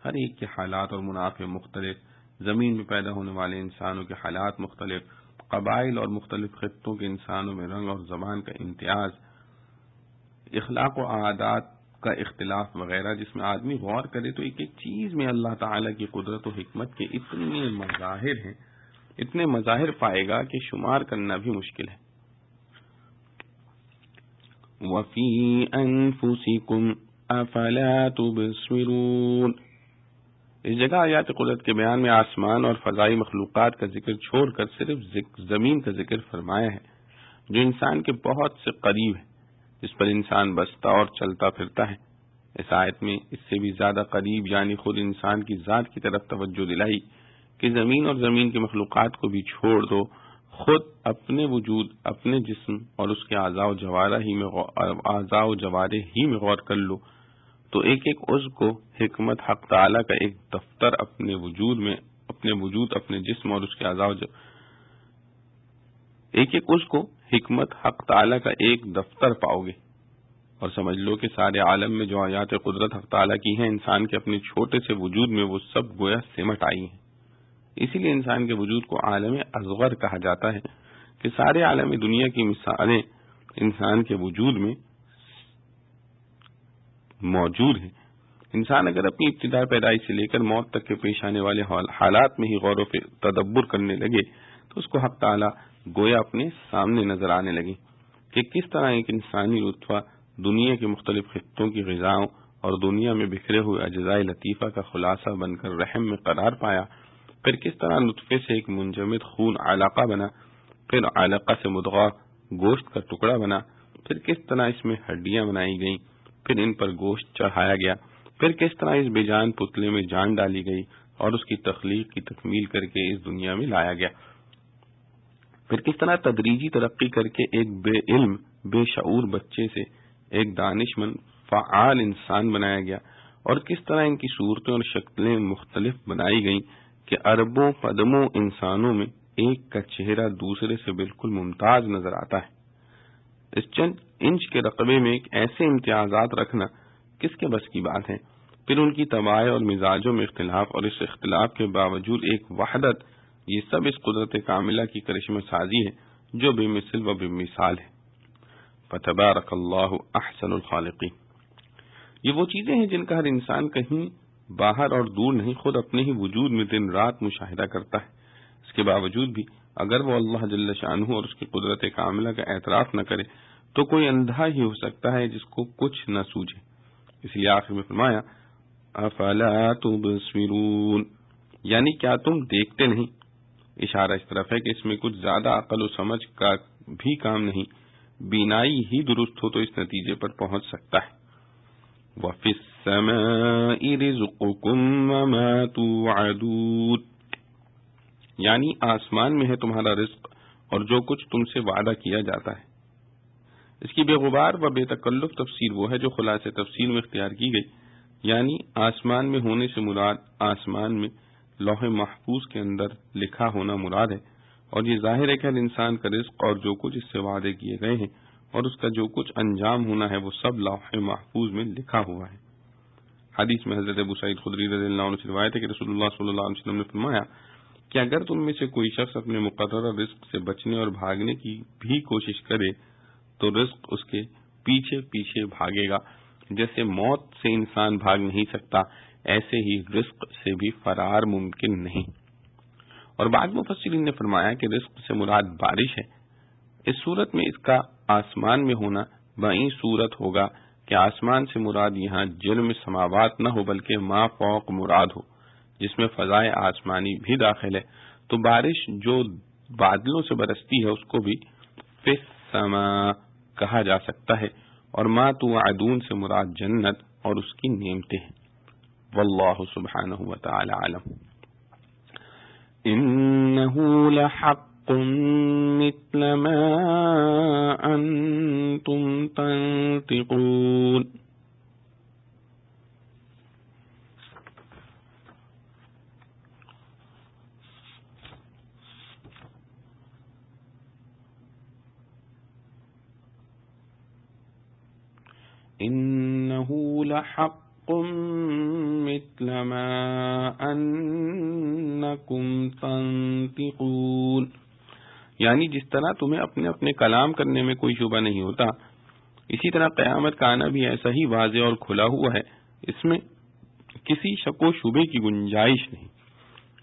ہر ایک کے حالات اور منافع مختلف، زمین میں پیدا ہونے والے انسانوں کے حالات مختلف، قبائل اور مختلف خطوں کے انسانوں میں رنگ اور زبان کا امتیاز، اخلاق و عادات کا اختلاف وغیرہ، جس میں آدمی غور کرے تو ایک ایک چیز میں اللہ تعالی کی قدرت و حکمت کے اتنے مظاہر پائے گا کہ شمار کرنا بھی مشکل ہے۔ وَفِي أَنفُسِكُمْ أَفَلَا تُبْصِرُونَ، اس جگہ آیات قدرت کے بیان میں آسمان اور فضائی مخلوقات کا ذکر چھوڑ کر صرف زمین کا ذکر فرمایا ہے، جو انسان کے بہت سے قریب ہے، جس پر انسان بستا اور چلتا پھرتا ہے۔ اس آیت میں اس سے بھی زیادہ قریب یعنی خود انسان کی ذات کی طرف توجہ دلائی کہ زمین اور زمین کی مخلوقات کو بھی چھوڑ دو، خود اپنے وجود، اپنے جسم اور اس کے اعضاء و جوارح ہی میں غور کر لو تو ایک ایک عضو کو حکمت حق تعالی کا ایک دفتر اپنے جسم اور اس کے اعضاء ایک ایک عضو کو حکمت حق تعالی کا ایک دفتر پاؤ گے، اور سمجھ لو کہ سارے عالم میں جو آیات قدرت حق تعالی کی ہیں، انسان کے اپنے چھوٹے سے وجود میں وہ سب گویا سمٹ آئی ہیں۔ اسی لیے انسان کے وجود کو عالم اصغر کہا جاتا ہے کہ سارے عالم دنیا کی مثالیں انسان کے وجود میں موجود ہیں۔ انسان اگر اپنی ابتدائی پیدائش سے لے کر موت تک کے پیش آنے والے حالات میں ہی غور و تدبر کرنے لگے تو اس کو حق تعالی گویا اپنے سامنے نظر آنے لگے کہ کس طرح ایک انسانی نطفہ دنیا کے مختلف خطوں کی غذاؤں اور دنیا میں بکھرے ہوئے اجزاء لطیفہ کا خلاصہ بن کر رحم میں قرار پایا، پھر کس طرح نطفے سے ایک منجمد خون علقہ بنا، پھر علقہ سے مضغہ گوشت کا ٹکڑا بنا، پھر کس طرح اس میں ہڈیاں بنائی گئیں، پھر ان پر گوشت چڑھایا گیا، پھر کس طرح اس بے جان پتلے میں جان ڈالی گئی اور اس کی تخلیق کی تکمیل کر کے اس دنیا میں لایا گیا، پھر کس طرح تدریجی ترقی کر کے ایک بے علم بے شعور بچے سے ایک دانشمند فعال انسان بنایا گیا، اور کس طرح ان کی صورتیں اور شکلیں مختلف بنائی گئیں کہ اربوں قدموں انسانوں میں ایک کا چہرہ دوسرے سے بالکل ممتاز نظر آتا ہے۔ اس چند انچ کے رقبے میں ایک ایسے امتیازات رکھنا کس کے بس کی بات ہے؟ پھر ان کی طباع اور مزاجوں میں اختلاف، اور اس اختلاف کے باوجود ایک وحدت، یہ سب اس قدرت کاملہ کی کرشمہ سازی ہے جو بے مثل و بے مثال ہے۔ فتبارک اللہ احسن الخالقین، یہ وہ چیزیں ہیں جن کا ہر انسان کہیں باہر اور دور نہیں، خود اپنے ہی وجود میں دن رات مشاہدہ کرتا ہے۔ اس کے باوجود بھی اگر وہ اللہ جل شانہ اور اس کی قدرت کاملہ کا اعتراف نہ کرے تو کوئی اندھا ہی ہو سکتا ہے جس کو کچھ نہ سوجے۔ اس لیے آخر میں فرمایا افلا تبصرون، یعنی کیا تم دیکھتے نہیں؟ اشارہ اس طرف ہے کہ اس میں کچھ زیادہ عقل و سمجھ کا بھی کام نہیں، بینائی ہی درست ہو تو اس نتیجے پر پہنچ سکتا ہے۔ وَفِي السَّمَاءِ رِزْقُكُمْ وَمَا تُوعَدُونَ، یعنی آسمان میں ہے تمہارا رزق اور جو کچھ تم سے وعدہ کیا جاتا ہے۔ اس کی بے غبار و بے تکلف تفسیر وہ ہے جو خلاصے تفسیر میں اختیار کی گئی، یعنی آسمان میں ہونے سے مراد آسمان میں لوح محفوظ کے اندر لکھا ہونا مراد ہے، اور یہ ظاہر ہے کہ ہر انسان کا رزق اور جو کچھ اس سے وعدے کیے گئے ہیں اور اس کا جو کچھ انجام ہونا ہے وہ سب لوح محفوظ میں لکھا ہوا ہے۔ حدیث میں حضرت ابو سعید خدری رضی اللہ عنہ سے روایت ہے کہ رسول اللہ صلی اللہ علیہ وسلم نے فرمایا کہ اگر تم میں سے کوئی شخص اپنے مقررہ رزق سے بچنے اور بھاگنے کی بھی کوشش کرے تو رزق اس کے پیچھے پیچھے بھاگے گا۔ جیسے موت سے انسان بھاگ نہیں سکتا، ایسے ہی رزق سے بھی فرار ممکن نہیں۔ اور بعض مفسرین نے فرمایا کہ رزق سے مراد بارش ہے۔ اس صورت میں اس کا آسمان میں ہونا بعین صورت ہوگا کہ آسمان سے مراد یہاں جرم سماوات نہ ہو بلکہ ما فوق مراد ہو، جس میں فضائے آسمانی بھی داخل ہے۔ تو بارش جو بادلوں سے برستی ہے اس کو بھی فی السماء کہا جا سکتا ہے، اور ما توعدون سے مراد جنت اور اس کی نعمتیں ہیں۔ واللہ سبحانہ وتعالی عالم۔ انہ لحق مثل ما انتم تنطقون۔ انہ لحق مثل ما انکم تنطقون، یعنی جس طرح تمہیں اپنے اپنے کلام کرنے میں کوئی شبہ نہیں ہوتا، اسی طرح قیامت کا آنا بھی ایسا ہی واضح اور کھلا ہوا ہے، اس میں کسی شک و شبے کی گنجائش نہیں۔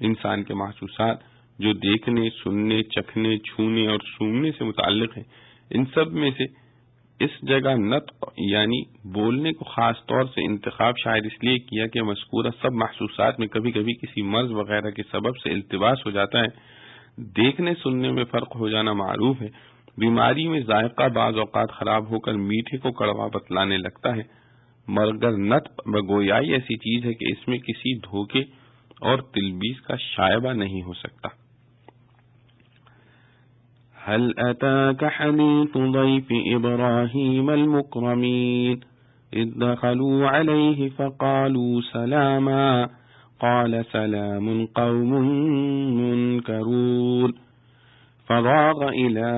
انسان کے محسوسات جو دیکھنے، سننے، چکھنے، چھونے اور سونگنے سے متعلق ہیں، ان سب میں سے اس جگہ نطق یعنی بولنے کو خاص طور سے انتخاب شاید اس لیے کیا کہ مذکورہ سب محسوسات میں کبھی کبھی کسی مرض وغیرہ کے سبب سے التباس ہو جاتا ہے۔ دیکھنے سننے میں فرق ہو جانا معروف ہے، بیماری میں ذائقہ بعض اوقات خراب ہو کر میٹھے کو کڑوا بتلانے لگتا ہے، مگر نطق بگویائی ایسی چیز ہے کہ اس میں کسی دھوکے اور تلبیس کا شائبہ نہیں ہو سکتا۔ هل أتاك حديث ضيف إبراهيم المكرمين إذ دخلوا عليه فقالوا سلاما قال سلام قوم منكرون فراغ إلى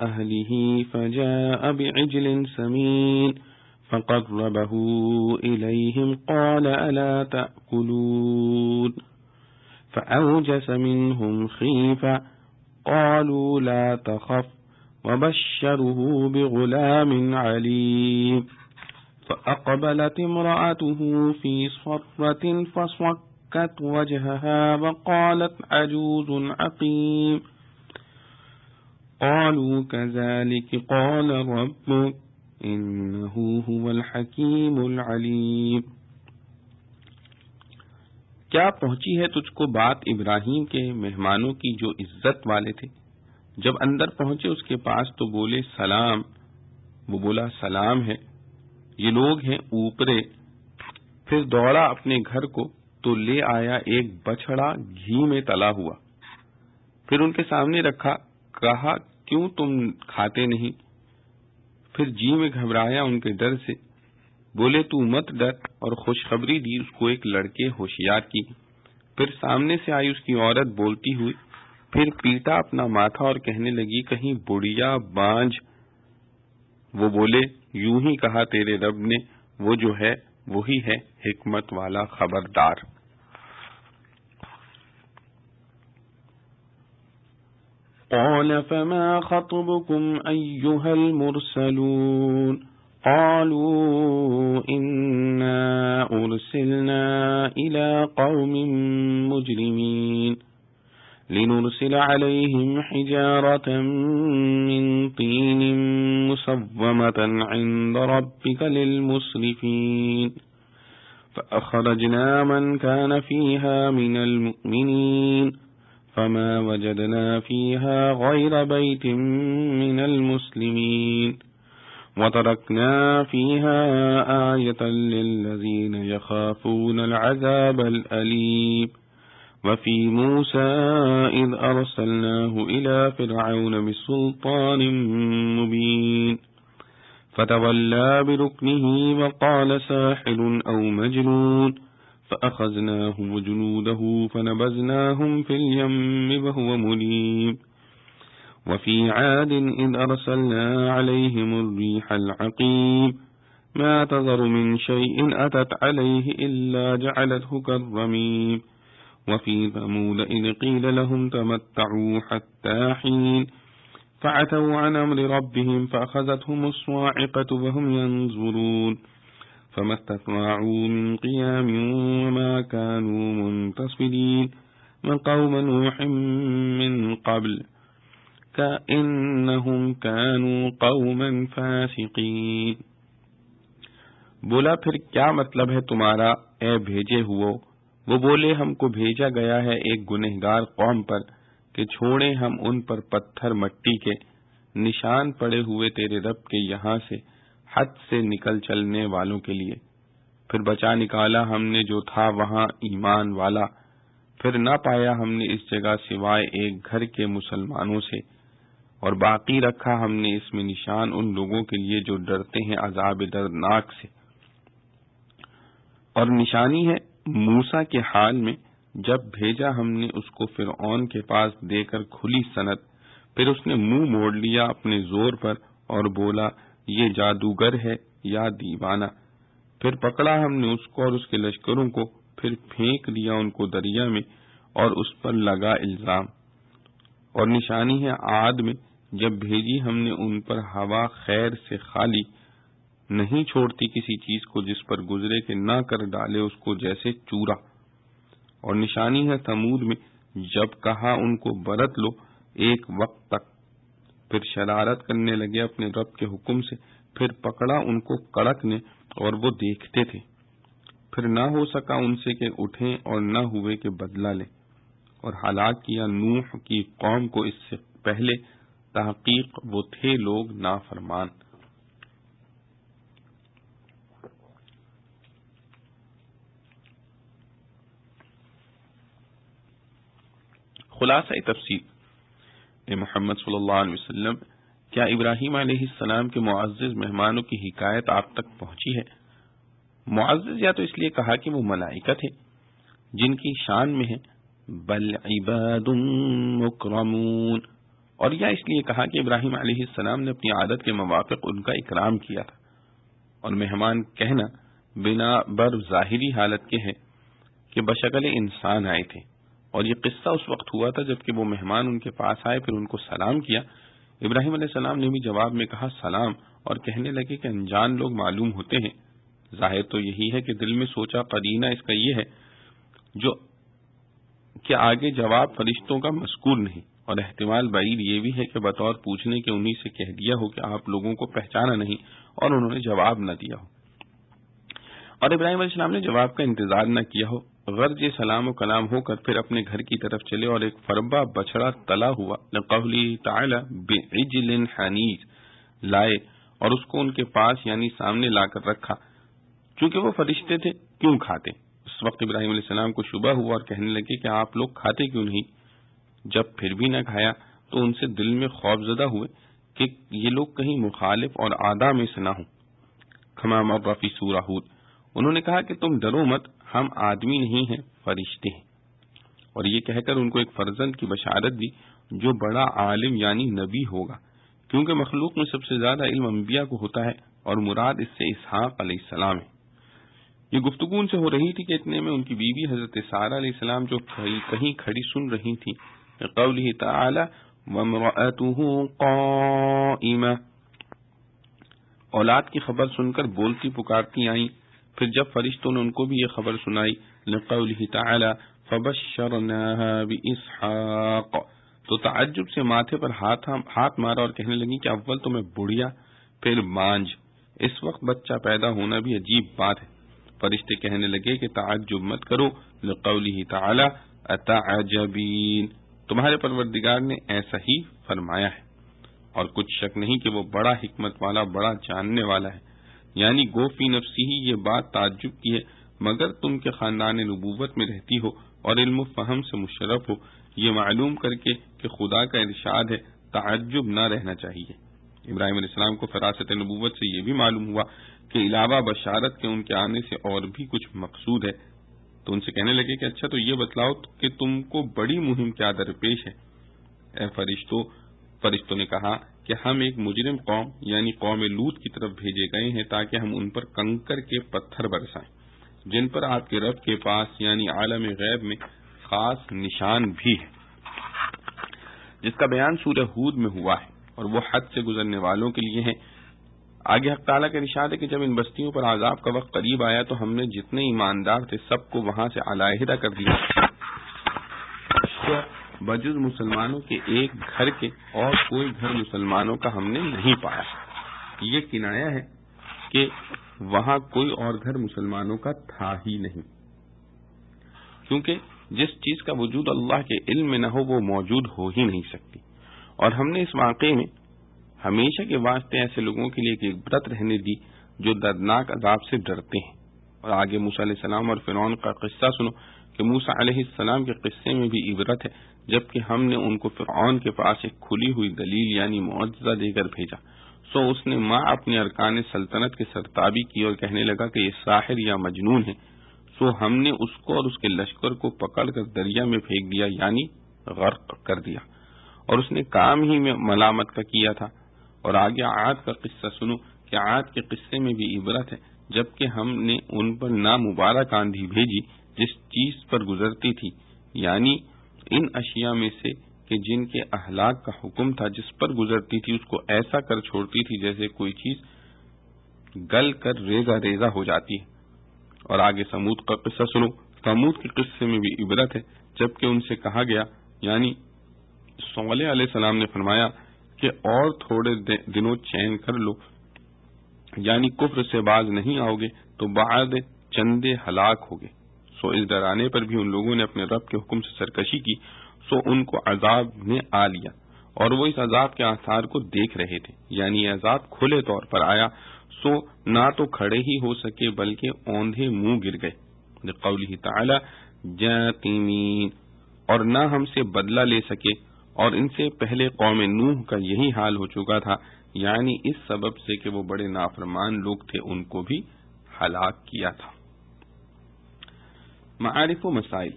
أهله فجاء بعجل سمين فقربه إليهم قال ألا تأكلون فأوجس منهم خيفة قالوا لا تخف وبشره بغلام عليم فأقبلت امرأته في صرة فصكت وجهها وقالت عجوز عقيم قالوا كذلك قال ربك إنه هو الحكيم العليم۔ کیا پہنچی ہے تجھ کو بات ابراہیم کے مہمانوں کی جو عزت والے تھے؟ جب اندر پہنچے اس کے پاس تو بولے سلام، وہ بولا سلام ہے، یہ لوگ ہیں اوپرے۔ پھر دوڑا اپنے گھر کو تو لے آیا ایک بچھڑا گھی میں تلا ہوا، پھر ان کے سامنے رکھا، کہا کیوں تم کھاتے نہیں؟ پھر جی میں گھبرایا ان کے ڈر سے، بولے تو مت ڈر، اور خوشخبری دی اس کو ایک لڑکے ہوشیار کی۔ پھر سامنے سے آئی اس کی عورت بولتی ہوئی، پھر پیٹا اپنا ماتھا اور کہنے لگی کہیں بڑھیا بانجھ۔ وہ بولے یوں ہی کہا تیرے رب نے، وہ جو ہے وہی ہے حکمت والا خبردار۔ قال فما خطبكم أيها المرسلون قالوا إنا أرسلنا إلى قوم مجرمين لنرسل عليهم حجارة من طين مسومة عند ربك للمسرفين فأخرجنا من كان فيها من المؤمنين فما وجدنا فيها غير بيت من المسلمين وتركنا فيها آية للذين يخافون العذاب الأليم وفي موسى إذ أرسلناه إلى فرعون بسلطان مبين فتولى بركنه وقال ساحر أو مجنون فأخذناه وجنوده فنبذناهم في اليم وهو مليم وفي عاد إذ أرسلنا عليهم الريح العقيم ما تذر من شيء أتت عليه إلا جعلته كالرميم وفي ثمود إذ قيل لهم تمتعوا حتى حين فعتوا عن أمر ربهم فأخذتهم الصاعقة وهم ينظرون فما استطاعوا من قيام وما كانوا منتصرين وقوم نوح من قبل كأنهم كانوا قوما فاسقين. بولا پھر کیا مطلب ہے تمہارا اے بھیجے ہوئے؟ وہ بولے ہم کو بھیجا گیا ہے ایک گنہگار قوم پر کہ چھوڑے ہم ان پر پتھر مٹی کے نشان پڑے ہوئے تیرے رب کے یہاں سے حد سے نکل چلنے والوں کے لیے. پھر بچا نکالا ہم نے جو تھا وہاں ایمان والا، پھر نہ پایا ہم نے اس جگہ سوائے ایک گھر کے مسلمانوں سے، اور باقی رکھا ہم نے اس میں نشان ان لوگوں کے لیے جو ڈرتے ہیں عذاب دردناک سے. اور نشانی ہے موسیٰ کے حال میں جب بھیجا ہم نے اس کو فرعون کے پاس دے کر کھلی سند، پھر اس نے منہ موڑ لیا اپنے زور پر اور بولا یہ جادوگر ہے یا دیوانہ. پھر پکڑا ہم نے اس کو اور اس کے لشکروں کو، پھر پھینک دیا ان کو دریا میں اور اس پر لگا الزام. اور نشانی ہے عاد میں جب بھیجی ہم نے ان پر ہوا خیر سے خالی، نہیں چھوڑتی کسی چیز کو جس پر گزرے کہ نہ کر ڈالے اس کو جیسے چورا. اور نشانی ہے ثمود میں جب کہا ان کو برت لو ایک وقت تک، پھر شرارت کرنے لگے اپنے رب کے حکم سے، پھر پکڑا ان کو کڑک نے اور وہ دیکھتے تھے، پھر نہ ہو سکا ان سے کہ اٹھیں اور نہ ہوئے کہ بدلہ لیں. اور ہلاک کیا نوح کی قوم کو اس سے پہلے، تحقیق وہ تھے لوگ نافرمان. خلاصہ تفسیر. اے محمد صلی اللہ علیہ وسلم، کیا ابراہیم علیہ السلام کے معزز مہمانوں کی حکایت آپ تک پہنچی ہے؟ معزز یا تو اس لیے کہا کہ وہ ملائکہ تھے جن کی شان میں ہے بل عباد مکرمون، اور یا اس لیے کہا کہ ابراہیم علیہ السلام نے اپنی عادت کے موافق ان کا اکرام کیا تھا. اور مہمان کہنا بنا بر ظاہری حالت کے ہے کہ بشکل انسان آئے تھے، اور یہ قصہ اس وقت ہوا تھا جبکہ وہ مہمان ان کے پاس آئے، پھر ان کو سلام کیا. ابراہیم علیہ السلام نے بھی جواب میں کہا سلام، اور کہنے لگے کہ انجان لوگ معلوم ہوتے ہیں. ظاہر تو یہی ہے کہ دل میں سوچا، قرینہ اس کا یہ ہے جو کہ آگے جواب فرشتوں کا مذکور نہیں، اور احتمال بعید یہ بھی ہے کہ بطور پوچھنے کے انہی سے کہہ دیا ہو کہ آپ لوگوں کو پہچانا نہیں، اور انہوں نے جواب نہ دیا ہو. اور ابراہیم علیہ السلام نے جواب کا انتظار نہ کیا ہو، غرض سلام و کلام ہو کر پھر اپنے گھر کی طرف چلے اور ایک فربا بچڑا تلا ہوا لقولی تعالی بعجل حنیذ لائے اور اس کو ان کے پاس یعنی سامنے لا کر رکھا. چونکہ وہ فرشتے تھے کیوں کھاتے؟ اس وقت ابراہیم علیہ السلام کو شبہ ہوا اور کہنے لگے کہ آپ لوگ کھاتے کیوں نہیں؟ جب پھر بھی نہ کھایا تو ان سے دل میں خوف زدہ ہوئے کہ یہ لوگ کہیں مخالف اور اعداء میں سے نہ ہوں. کما مر فی سورہ ہود، انہوں نے کہا کہ تم ڈرو مت، ہم آدمی نہیں ہیں فرشتے ہیں. اور یہ کہہ کر ان کو ایک فرزند کی بشارت دی جو بڑا عالم یعنی نبی ہوگا، کیونکہ مخلوق میں سب سے زیادہ علم انبیاء کو ہوتا ہے، اور مراد اس سے اسحاق علیہ السلام ہے. یہ گفتگو ان سے ہو رہی تھی کہ اتنے میں ان کی بیوی حضرت سارہ علیہ السلام جو کہیں کھڑی سن رہی تھی قوله تعالی وامرأته قائمہ، اولاد کی خبر سن کر بولتی پکارتی آئیں. پھر جب فرشتوں نے ان کو بھی یہ خبر سنائی لقوله تعالی فبشرناها باسحاق، تو تعجب سے ماتھے پر ہاتھ مارا اور کہنے لگی کہ اول تو میں بڑھیا پھر مانج، اس وقت بچہ پیدا ہونا بھی عجیب بات ہے. فرشتے کہنے لگے کہ تعجب مت کرو، لقوله تعالی اتعجبین، تمہارے پروردگار نے ایسا ہی فرمایا ہے، اور کچھ شک نہیں کہ وہ بڑا حکمت والا، بڑا جاننے والا ہے. یعنی گو فی نفسی ہی یہ بات تعجب کی ہے، مگر تم کے خاندان نبوت میں رہتی ہو اور علم و فہم سے مشرف ہو، یہ معلوم کر کے کہ خدا کا ارشاد ہے تعجب نہ رہنا چاہیے. ابراہیم علیہ السلام کو فراست نبوت سے یہ بھی معلوم ہوا کہ علاوہ بشارت کے ان کے آنے سے اور بھی کچھ مقصود ہے، تو ان سے کہنے لگے کہ اچھا تو یہ بتلاؤ کہ تم کو بڑی مہم کیا درپیش ہے؟ اے فرشتوں نے کہا کہ ہم ایک مجرم قوم یعنی قوم لوط کی طرف بھیجے گئے ہیں تاکہ ہم ان پر کنکر کے پتھر برسائیں جن پر آپ کے رب کے پاس یعنی عالم غیب میں خاص نشان بھی ہے، جس کا بیان سورہ ہود میں ہوا ہے. اور وہ حد سے گزرنے والوں کے لیے ہیں۔ آگے حق تعالیٰ کا ارشاد ہے کہ جب ان بستیوں پر عذاب کا وقت قریب آیا تو ہم نے جتنے ایماندار تھے سب کو وہاں سے علیحدہ کر دیا، بجز مسلمانوں کے ایک گھر کے اور کوئی گھر مسلمانوں کا ہم نے نہیں پایا۔ یہ کنایا ہے کہ وہاں کوئی اور گھر مسلمانوں کا تھا ہی نہیں، کیونکہ جس چیز کا وجود اللہ کے علم میں نہ ہو وہ موجود ہو ہی نہیں سکتی۔ اور ہم نے اس واقعے میں ہمیشہ کے واسطے ایسے لوگوں کے لیے ایک عبرت رہنے دی جو دردناک عذاب سے ڈرتے ہیں۔ اور آگے موسیٰ علیہ السلام اور فرعون کا قصہ سنو کہ موسیٰ علیہ السلام کے قصے میں بھی عبرت ہے، جبکہ ہم نے ان کو فرعون کے پاس ایک کھلی ہوئی دلیل یعنی معجزہ دے کر بھیجا، سو اس نے ماں اپنے ارکان سلطنت کے سرتابی کی اور کہنے لگا کہ یہ ساحر یا مجنون ہے، سو ہم نے اس کو اور اس کے لشکر کو پکڑ کر دریا میں پھینک دیا یعنی غرق کر دیا، اور اس نے کام ہی میں ملامت کا کیا تھا۔ اور آگے عاد کا قصہ سنو کہ عاد کے قصے میں بھی عبرت ہے، جبکہ ہم نے ان پر نامبارک آندھی بھیجی جس چیز پر گزرتی تھی، یعنی ان اشیاء میں سے کہ جن کے اہلاک کا حکم تھا جس پر گزرتی تھی اس کو ایسا کر چھوڑتی تھی جیسے کوئی چیز گل کر ریزہ ریزہ ہو جاتی ہے۔ اور آگے سمود کا قصہ سنو، سمود کے قصے میں بھی عبرت ہے، جبکہ ان سے کہا گیا یعنی صالح علیہ السلام نے فرمایا کہ اور تھوڑے دنوں چین کر لو، یعنی کفر سے باز نہیں آؤ گے تو بعد چندے ہلاک ہوگے۔ سو اس ڈرانے پر بھی ان لوگوں نے اپنے رب کے حکم سے سرکشی کی، سو ان کو عذاب نے آ لیا، اور وہ اس عذاب کے آثار کو دیکھ رہے تھے، یعنی عذاب کھلے طور پر آیا، سو نہ تو کھڑے ہی ہو سکے بلکہ اوندھے منہ گر گئے۔ قوله تعالی جاثمین، اور نہ ہم سے بدلہ لے سکے، اور ان سے پہلے قوم نوح کا یہی حال ہو چکا تھا، یعنی اس سبب سے کہ وہ بڑے نافرمان لوگ تھے ان کو بھی ہلاک کیا تھا۔ معارف و مسائل،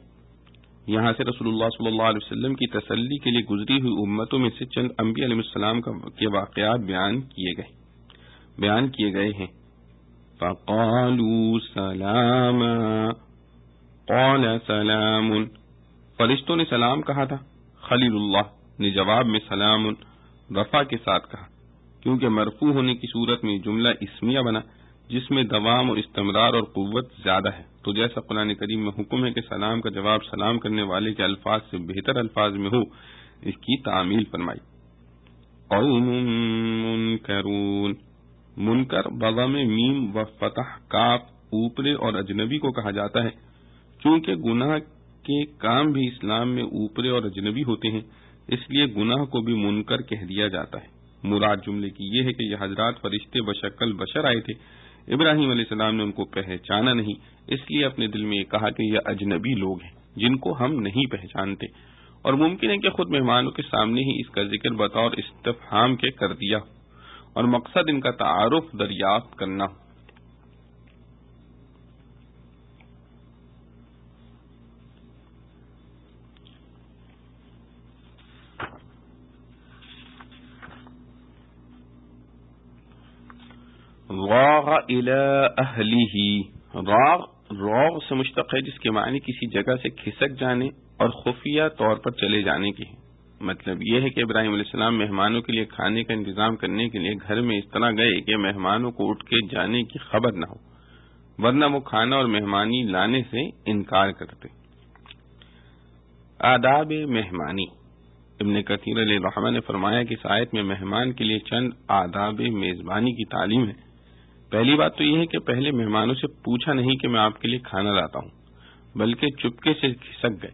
یہاں سے رسول اللہ صلی اللہ علیہ وسلم کی تسلی کے لیے گزری ہوئی امتوں میں سے چند انبیاء علیہ السلام کے واقعات بیان کیے گئے ہیں۔ فَقَالُوا سَلَامًا قَالَ سَلَامٌ، فرشتوں نے سلام کہا تھا، خلیل اللہ نے جواب میں سلام رفع کے ساتھ کہا، کیونکہ مرفوع ہونے کی صورت میں جملہ اسمیہ بنا جس میں دوام اور استمرار اور قوت زیادہ ہے، تو جیسا قرآن کریم میں حکم ہے کہ سلام کا جواب سلام کرنے والے کے الفاظ سے بہتر الفاظ میں ہو، اس کی تعمیل فرمائی۔ قوم منکرون، منکر بضم میم و فتح کاف اوپرے اور اجنبی کو کہا جاتا ہے، چونکہ گناہ کے کام بھی اسلام میں اوپرے اور اجنبی ہوتے ہیں، اس لیے گناہ کو بھی منکر کہہ دیا جاتا ہے۔ مراد جملے کی یہ ہے کہ یہ حضرات فرشتے بشکل بشر آئے تھے، ابراہیم علیہ السلام نے ان کو پہچانا نہیں، اس لیے اپنے دل میں یہ کہا کہ یہ اجنبی لوگ ہیں جن کو ہم نہیں پہچانتے، اور ممکن ہے کہ خود مہمانوں کے سامنے ہی اس کا ذکر بطور استفہام کے کر دیا اور مقصد ان کا تعارف دریافت کرنا ہو۔ راغ الی اہلہ، راغ سے مشتق ہے جس کے معنی کسی جگہ سے کھسک جانے اور خفیہ طور پر چلے جانے کے ہیں۔ مطلب یہ ہے کہ ابراہیم علیہ السلام مہمانوں کے لیے کھانے کا انتظام کرنے کے لیے گھر میں اس طرح گئے کہ مہمانوں کو اٹھ کے جانے کی خبر نہ ہو، ورنہ وہ کھانا اور مہمانی لانے سے انکار کرتے۔ آداب مہمانی، ابن کثیر علیہ الرحمہ نے فرمایا کہ اس آیت میں مہمان کے لیے چند آداب میزبانی کی تعلیم ہے۔ پہلی بات تو یہ ہے کہ پہلے مہمانوں سے پوچھا نہیں کہ میں آپ کے لیے کھانا لاتا ہوں، بلکہ چپکے سے کھسک گئے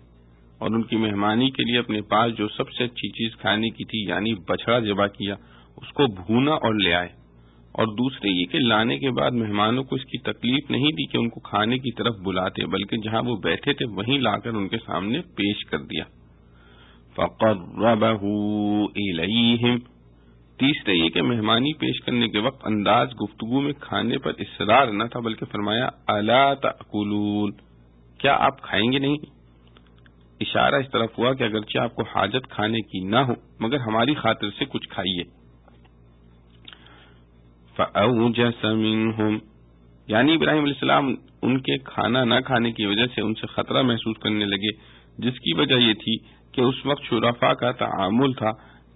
اور ان کی مہمانی کے لیے اپنے پاس جو سب سے اچھی چیز کھانے کی تھی یعنی بچھڑا ذبح کیا، اس کو بھونا اور لے آئے۔ اور دوسرے یہ کہ لانے کے بعد مہمانوں کو اس کی تکلیف نہیں دی کہ ان کو کھانے کی طرف بلاتے، بلکہ جہاں وہ بیٹھے تھے وہیں لا کر ان کے سامنے پیش کر دیا۔ فَقَرَّبَهُ إِلَيْهِمْ، تیسرے یہ کہ مہمانی پیش کرنے کے وقت انداز گفتگو میں کھانے پر اصرار نہ تھا، بلکہ فرمایا الا تأکلون، کیا آپ کھائیں گے نہیں؟ اشارہ اس طرف ہوا کہ اگرچہ آپ کو حاجت کھانے کی نہ ہو مگر ہماری خاطر سے کچھ کھائیے۔ فأوجس منہم، یعنی ابراہیم علیہ السلام ان کے کھانا نہ کھانے کی وجہ سے ان سے خطرہ محسوس کرنے لگے، جس کی وجہ یہ تھی کہ اس وقت شرفاء کا تعامل تھا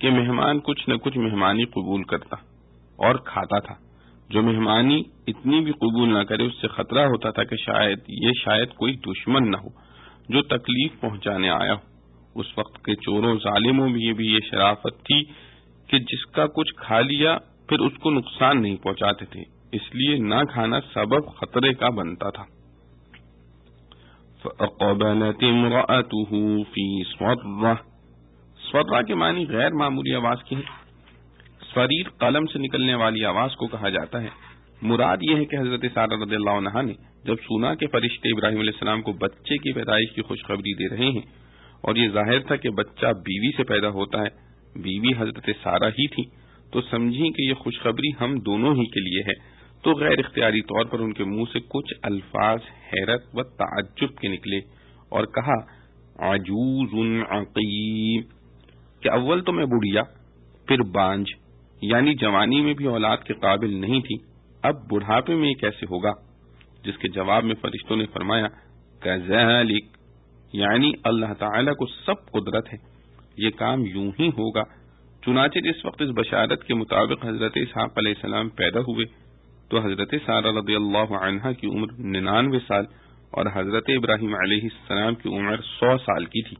کہ مہمان کچھ نہ کچھ مہمانی قبول کرتا اور کھاتا تھا. جو مہمانی اتنی بھی قبول نہ کرے اس سے خطرہ ہوتا تھا کہ شاید کوئی دشمن نہ ہو جو تکلیف پہنچانے آیا ہو. اس وقت کے چوروں ظالموں میں بھی یہ شرافت تھی کہ جس کا کچھ کھا لیا پھر اس کو نقصان نہیں پہنچاتے تھے، اس لیے نہ کھانا سبب خطرے کا بنتا تھا. فَأَقْبَلَتِ امْرَأَتُهُ فِي صَرَّةٍ. صرہ کے معنی غیر معمولی آواز کی ہے. صریر قلم سے نکلنے والی آواز کو کہا جاتا ہے. مراد یہ ہے کہ حضرت سارہ رضی اللہ عنہا نے جب سنا کہ فرشتے ابراہیم علیہ السلام کو بچے کی پیدائش کی خوشخبری دے رہے ہیں اور یہ ظاہر تھا کہ بچہ بیوی سے پیدا ہوتا ہے، بیوی حضرت سارہ ہی تھی، تو سمجھیں کہ یہ خوشخبری ہم دونوں ہی کے لیے ہے، تو غیر اختیاری طور پر ان کے منہ سے کچھ الفاظ حیرت و تعجب کے نکلے اور کہا عجوز عقیم، کہ اول تو میں بڑھیا پھر بانجھ، یعنی جوانی میں بھی اولاد کے قابل نہیں تھی، اب بڑھاپے میں یہ کیسے ہوگا؟ جس کے جواب میں فرشتوں نے فرمایا کذالک، یعنی اللہ تعالی کو سب قدرت ہے، یہ کام یوں ہی ہوگا. چنانچہ جس وقت اس بشارت کے مطابق حضرت اسحاق علیہ السلام پیدا ہوئے تو حضرت سارہ رضی اللہ عنہا کی عمر 99 سال اور حضرت ابراہیم علیہ السلام کی عمر 100 سال کی تھی.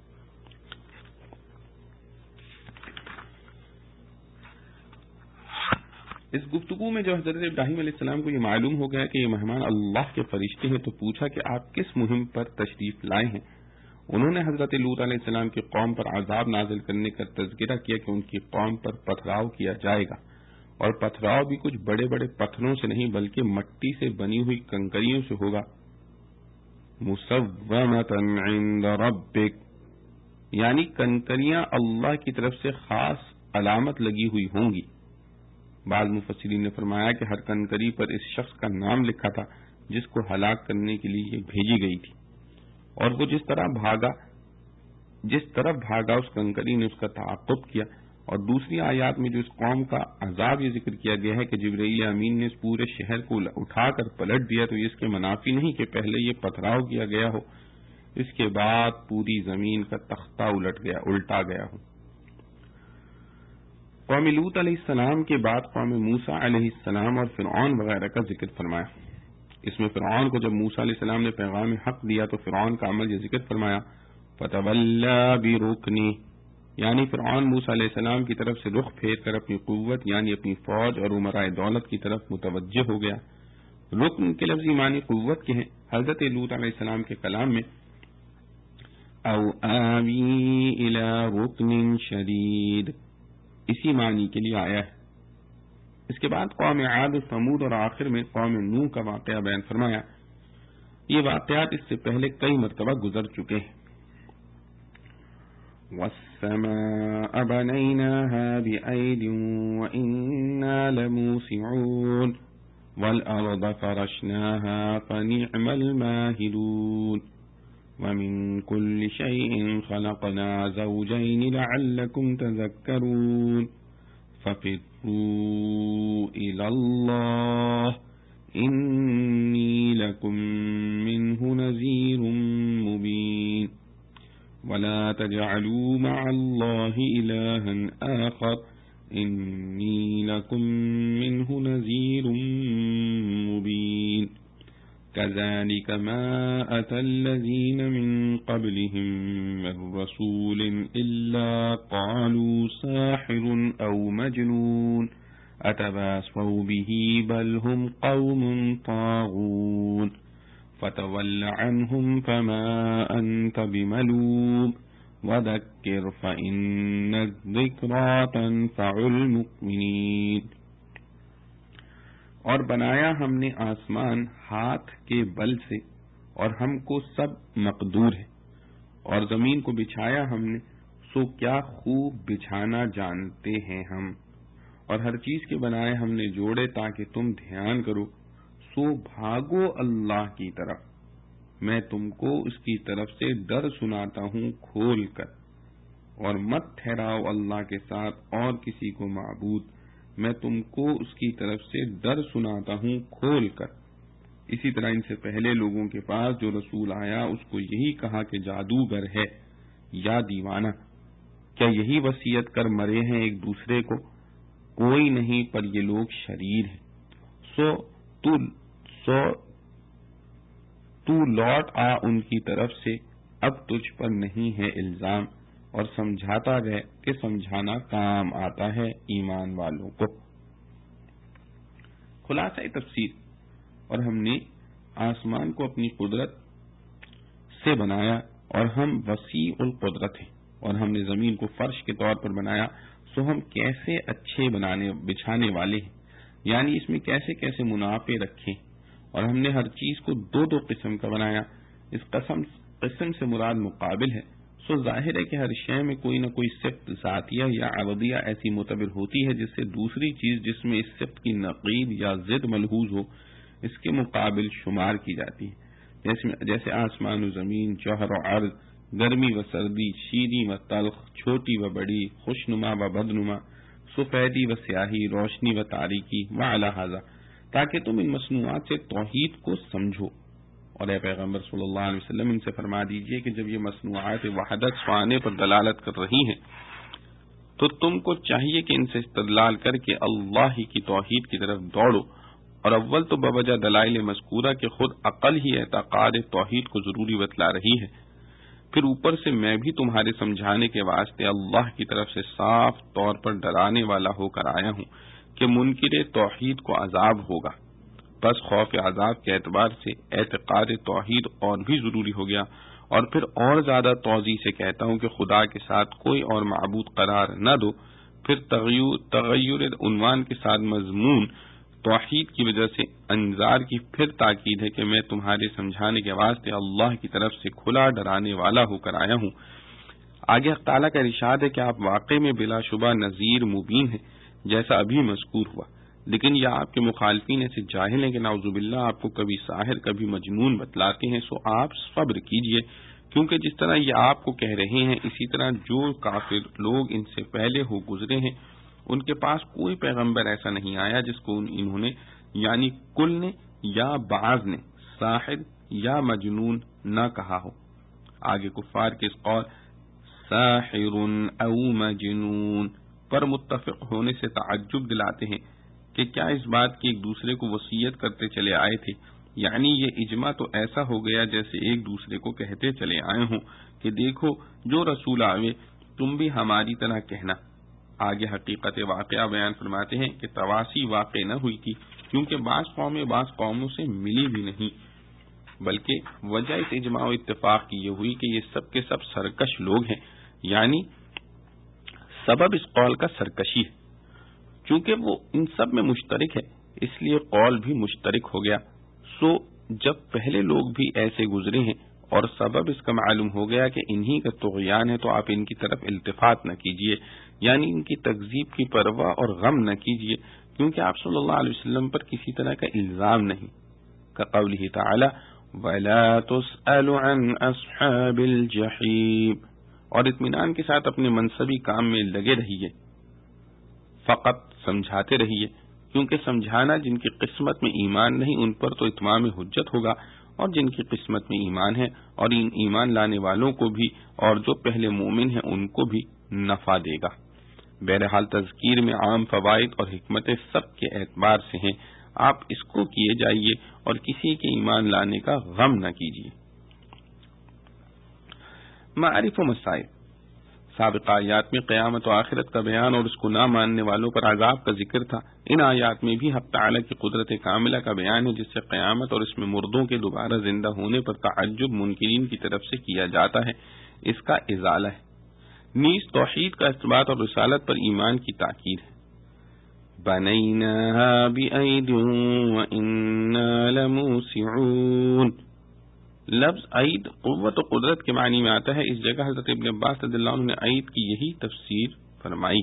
اس گفتگو میں جو حضرت ابراہیم علیہ السلام کو یہ معلوم ہو گیا کہ یہ مہمان اللہ کے فرشتے ہیں تو پوچھا کہ آپ کس مہم پر تشریف لائے ہیں. انہوں نے حضرت لوط علیہ السلام کی قوم پر عذاب نازل کرنے کا تذکرہ کیا کہ ان کی قوم پر پتھراؤ کیا جائے گا، اور پتھراؤ بھی کچھ بڑے بڑے پتھروں سے نہیں بلکہ مٹی سے بنی ہوئی کنکریوں سے ہوگا. مصومۃ عند ربک، یعنی کنکریاں اللہ کی طرف سے خاص علامت لگی ہوئی ہوں گی. بعض مفسرین نے فرمایا کہ ہر کنکری پر اس شخص کا نام لکھا تھا جس کو ہلاک کرنے کے لیے یہ بھیجی گئی تھی، اور وہ جس طرف بھاگا اس کنکری نے اس کا تعاقب کیا. اور دوسری آیات میں جو اس قوم کا عذاب یہ ذکر کیا گیا ہے کہ جبرائیل امین نے اس پورے شہر کو اٹھا کر پلٹ دیا، تو یہ اس کے منافی نہیں کہ پہلے یہ پتھراؤ کیا گیا ہو، اس کے بعد پوری زمین کا تختہ الٹا گیا ہو. قوم لوط علیہ السلام کے بعد قوم موسیٰ علیہ السلام اور فرعون وغیرہ کا ذکر فرمایا. اس میں فرعون کو جب موسیٰ علیہ السلام نے پیغام حق دیا تو فرعون کا عمل یہ ذکر فرمایا فتولی برکنی، یعنی فرعون موسیٰ علیہ السلام کی طرف سے رخ پھیر کر اپنی قوت یعنی اپنی فوج اور عمرائے دولت کی طرف متوجہ ہو گیا. رکن کے لفظی معنی قوت کے ہیں. حضرت لوط علیہ السلام کے کلام میں او آوی الی رکن شدید اسی معنی کے لیے آیا ہے. اس کے بعد قوم عاد و ثمود اور آخر میں قوم نوح کا واقعہ بیان فرمایا. یہ واقعات اس سے پہلے کئی مرتبہ گزر چکے ہیں. وَالسَّمَاءَ بَنَيْنَاهَا بِأَيْدٍ وَإِنَّا لَمُوسِعُونَ وَالْأَرْضَ فَرَشْنَاهَا فَنِعْمَ الْمَاهِدُونَ وَمِن كُلِّ شَيْءٍ خَلَقْنَا زَوْجَيْنِ لَعَلَّكُمْ تَذَكَّرُونَ فَفِرُّوا إِلَى اللَّهِ إِنِّي لَكُمْ مِنْهُ نَذِيرٌ مُبِينٌ وَلَا تَجْعَلُوا مَعَ اللَّهِ إِلَٰهًا آخَرَ إِنِّي لَكُمْ مِنْهُ نَذِيرٌ مُبِينٌ كَذَلِكَ مَا أَتَى الَّذِينَ مِن قَبْلِهِم مِّن رَّسُولٍ إِلَّا قَالُوا سَاحِرٌ أَوْ مَجْنُونٌ أَتَوَاصَوْا بِهِ بَلْ هُمْ قَوْمٌ طَاغُونَ فَتَوَلَّ عَنْهُمْ فَمَا أَنتَ بِمَلُومٍ وَذَكِّرْ فَإِنَّ الذِّكْرَىٰ تَنفَعُ الْمُؤْمِنِينَ. اور بنایا ہم نے آسمان ہاتھ کے بل سے اور ہم کو سب مقدور ہے، اور زمین کو بچھایا ہم نے سو کیا خوب بچھانا جانتے ہیں ہم، اور ہر چیز کے بنائے ہم نے جوڑے تاکہ تم دھیان کرو. سو بھاگو اللہ کی طرف، میں تم کو اس کی طرف سے ڈر سناتا ہوں کھول کر، اور مت ٹھہراؤ اللہ کے ساتھ اور کسی کو معبود، میں تم کو اس کی طرف سے ڈر سناتا ہوں کھول کر. اسی طرح ان سے پہلے لوگوں کے پاس جو رسول آیا اس کو یہی کہا کہ جادوگر ہے یا دیوانہ. کیا یہی وصیت کر مرے ہیں ایک دوسرے کو؟ کوئی نہیں، پر یہ لوگ شریر ہیں۔ تو لوٹ آ ان کی طرف سے، اب تجھ پر نہیں ہے الزام، اور سمجھاتا رہ کہ سمجھانا کام آتا ہے ایمان والوں کو۔ خلاصہ تفسیر، اور ہم نے آسمان کو اپنی قدرت سے بنایا اور ہم وسیع القدرت ہیں، اور ہم نے زمین کو فرش کے طور پر بنایا، سو ہم کیسے اچھے بچھانے والے ہیں، یعنی اس میں کیسے کیسے منافع رکھیں، اور ہم نے ہر چیز کو دو دو قسم کا بنایا۔ اس قسم سے مراد مقابل ہے، سو ظاہر ہے کہ ہر شے میں کوئی نہ کوئی صفت ذاتیہ یا عوضیہ ایسی معتبر ہوتی ہے جس سے دوسری چیز جس میں اس صفت کی نقیض یا ضد ملحوظ ہو اس کے مقابل شمار کی جاتی ہے، جیسے آسمان و زمین، جوہر و عرض، گرمی و سردی، شیریں و تلخ، چھوٹی و بڑی، خوشنما و بدنما، سفیدی و سیاہی، روشنی و تاریکی وعلی ھذا، تاکہ تم ان مصنوعات سے توحید کو سمجھو۔ اور اے پیغمبر صلی اللہ علیہ وسلم ان سے فرما دیجئے کہ جب یہ مصنوعات وحدت سوانے پر دلالت کر رہی ہیں تو تم کو چاہیے کہ ان سے استدلال کر کے اللہ کی توحید کی طرف دوڑو، اور اول تو بوجہ دلائل مذکورہ کہ خود عقل ہی اعتقاد توحید کو ضروری بتلا رہی ہے، پھر اوپر سے میں بھی تمہارے سمجھانے کے واسطے اللہ کی طرف سے صاف طور پر ڈرانے والا ہو کر آیا ہوں کہ منکر توحید کو عذاب ہوگا۔ بس خوف عذاب کے اعتبار سے اعتقاد توحید اور بھی ضروری ہو گیا، اور پھر اور زیادہ توضیح سے کہتا ہوں کہ خدا کے ساتھ کوئی اور معبود قرار نہ دو۔ پھر تغیر عنوان کے ساتھ مضمون توحید کی وجہ سے انذار کی پھر تاکید ہے کہ میں تمہارے سمجھانے کے واسطے اللہ کی طرف سے کھلا ڈرانے والا ہو کر آیا ہوں۔ آگے حق تعالیٰ کا ارشاد ہے کہ آپ واقع میں بلا شبہ نذیر مبین ہیں، جیسا ابھی مذکور ہوا، لیکن یہ آپ کے مخالفین ایسے جاہل ہیں کہ نعوذ باللہ آپ کو کبھی ساحر کبھی مجنون بتلاتے ہیں، سو آپ صبر کیجئے، کیونکہ جس طرح یہ آپ کو کہہ رہے ہیں اسی طرح جو کافر لوگ ان سے پہلے ہو گزرے ہیں ان کے پاس کوئی پیغمبر ایسا نہیں آیا جس کو انہوں نے یعنی کل نے یا بعض نے ساحر یا مجنون نہ کہا ہو۔ آگے کفار کے اس قول ساحر او مجنون پر متفق ہونے سے تعجب دلاتے ہیں کہ کیا اس بات کی ایک دوسرے کو وصیت کرتے چلے آئے تھے، یعنی یہ اجماع تو ایسا ہو گیا جیسے ایک دوسرے کو کہتے چلے آئے ہوں کہ دیکھو جو رسول آوے تم بھی ہماری طرح کہنا۔ آگے حقیقت واقعہ بیان فرماتے ہیں کہ تواسی واقع نہ ہوئی تھی، کیونکہ بعض قومیں بعض قوموں سے ملی بھی نہیں، بلکہ وجہ اس اجماع و اتفاق کی یہ ہوئی کہ یہ سب کے سب سرکش لوگ ہیں، یعنی سبب اس قول کا سرکشی ہے، چونکہ وہ ان سب میں مشترک ہے اس لیے قول بھی مشترک ہو گیا۔ سو جب پہلے لوگ بھی ایسے گزرے ہیں اور سبب اس کا معلوم ہو گیا کہ انہی کا طغیان ہے، تو آپ ان کی طرف التفات نہ کیجیے، یعنی ان کی تکذیب کی پرواہ اور غم نہ کیجیے، کیونکہ آپ صلی اللہ علیہ وسلم پر کسی طرح کا الزام نہیں، کقولہ تعالی وَلَا تُسْأَلُ عَنْ أَصْحَابِ الْجَحِيمِ، اور اطمینان کے ساتھ اپنے منصبی کام میں لگے رہیے، فقط سمجھاتے رہیے، کیونکہ سمجھانا جن کی قسمت میں ایمان نہیں ان پر تو اتمام حجت ہوگا، اور جن کی قسمت میں ایمان ہے اور ان ایمان لانے والوں کو بھی اور جو پہلے مومن ہیں ان کو بھی نفع دے گا۔ بہرحال تذکیر میں عام فوائد اور حکمتیں سب کے اعتبار سے ہیں، آپ اس کو کیے جائیے اور کسی کے ایمان لانے کا غم نہ کیجیے۔ معارف و مسائل، سابقہ آیات میں قیامت و آخرت کا بیان اور اس کو نہ ماننے والوں پر عذاب کا ذکر تھا۔ ان آیات میں بھی حق تعالی کی قدرت کاملہ کا بیان ہے جس سے قیامت اور اس میں مردوں کے دوبارہ زندہ ہونے پر تعجب منکرین کی طرف سے کیا جاتا ہے، اس کا ازالہ ہے۔ نیز توحید کا اثبات اور رسالت پر ایمان کی تاکید ہے۔ بنیناها بأید وإنا لموسعون، لفظ عید قوت و قدرت کے معنی میں آتا ہے۔ اس جگہ حضرت ابن عباس رضی اللہ عنہ نے عید کی یہی تفسیر فرمائی،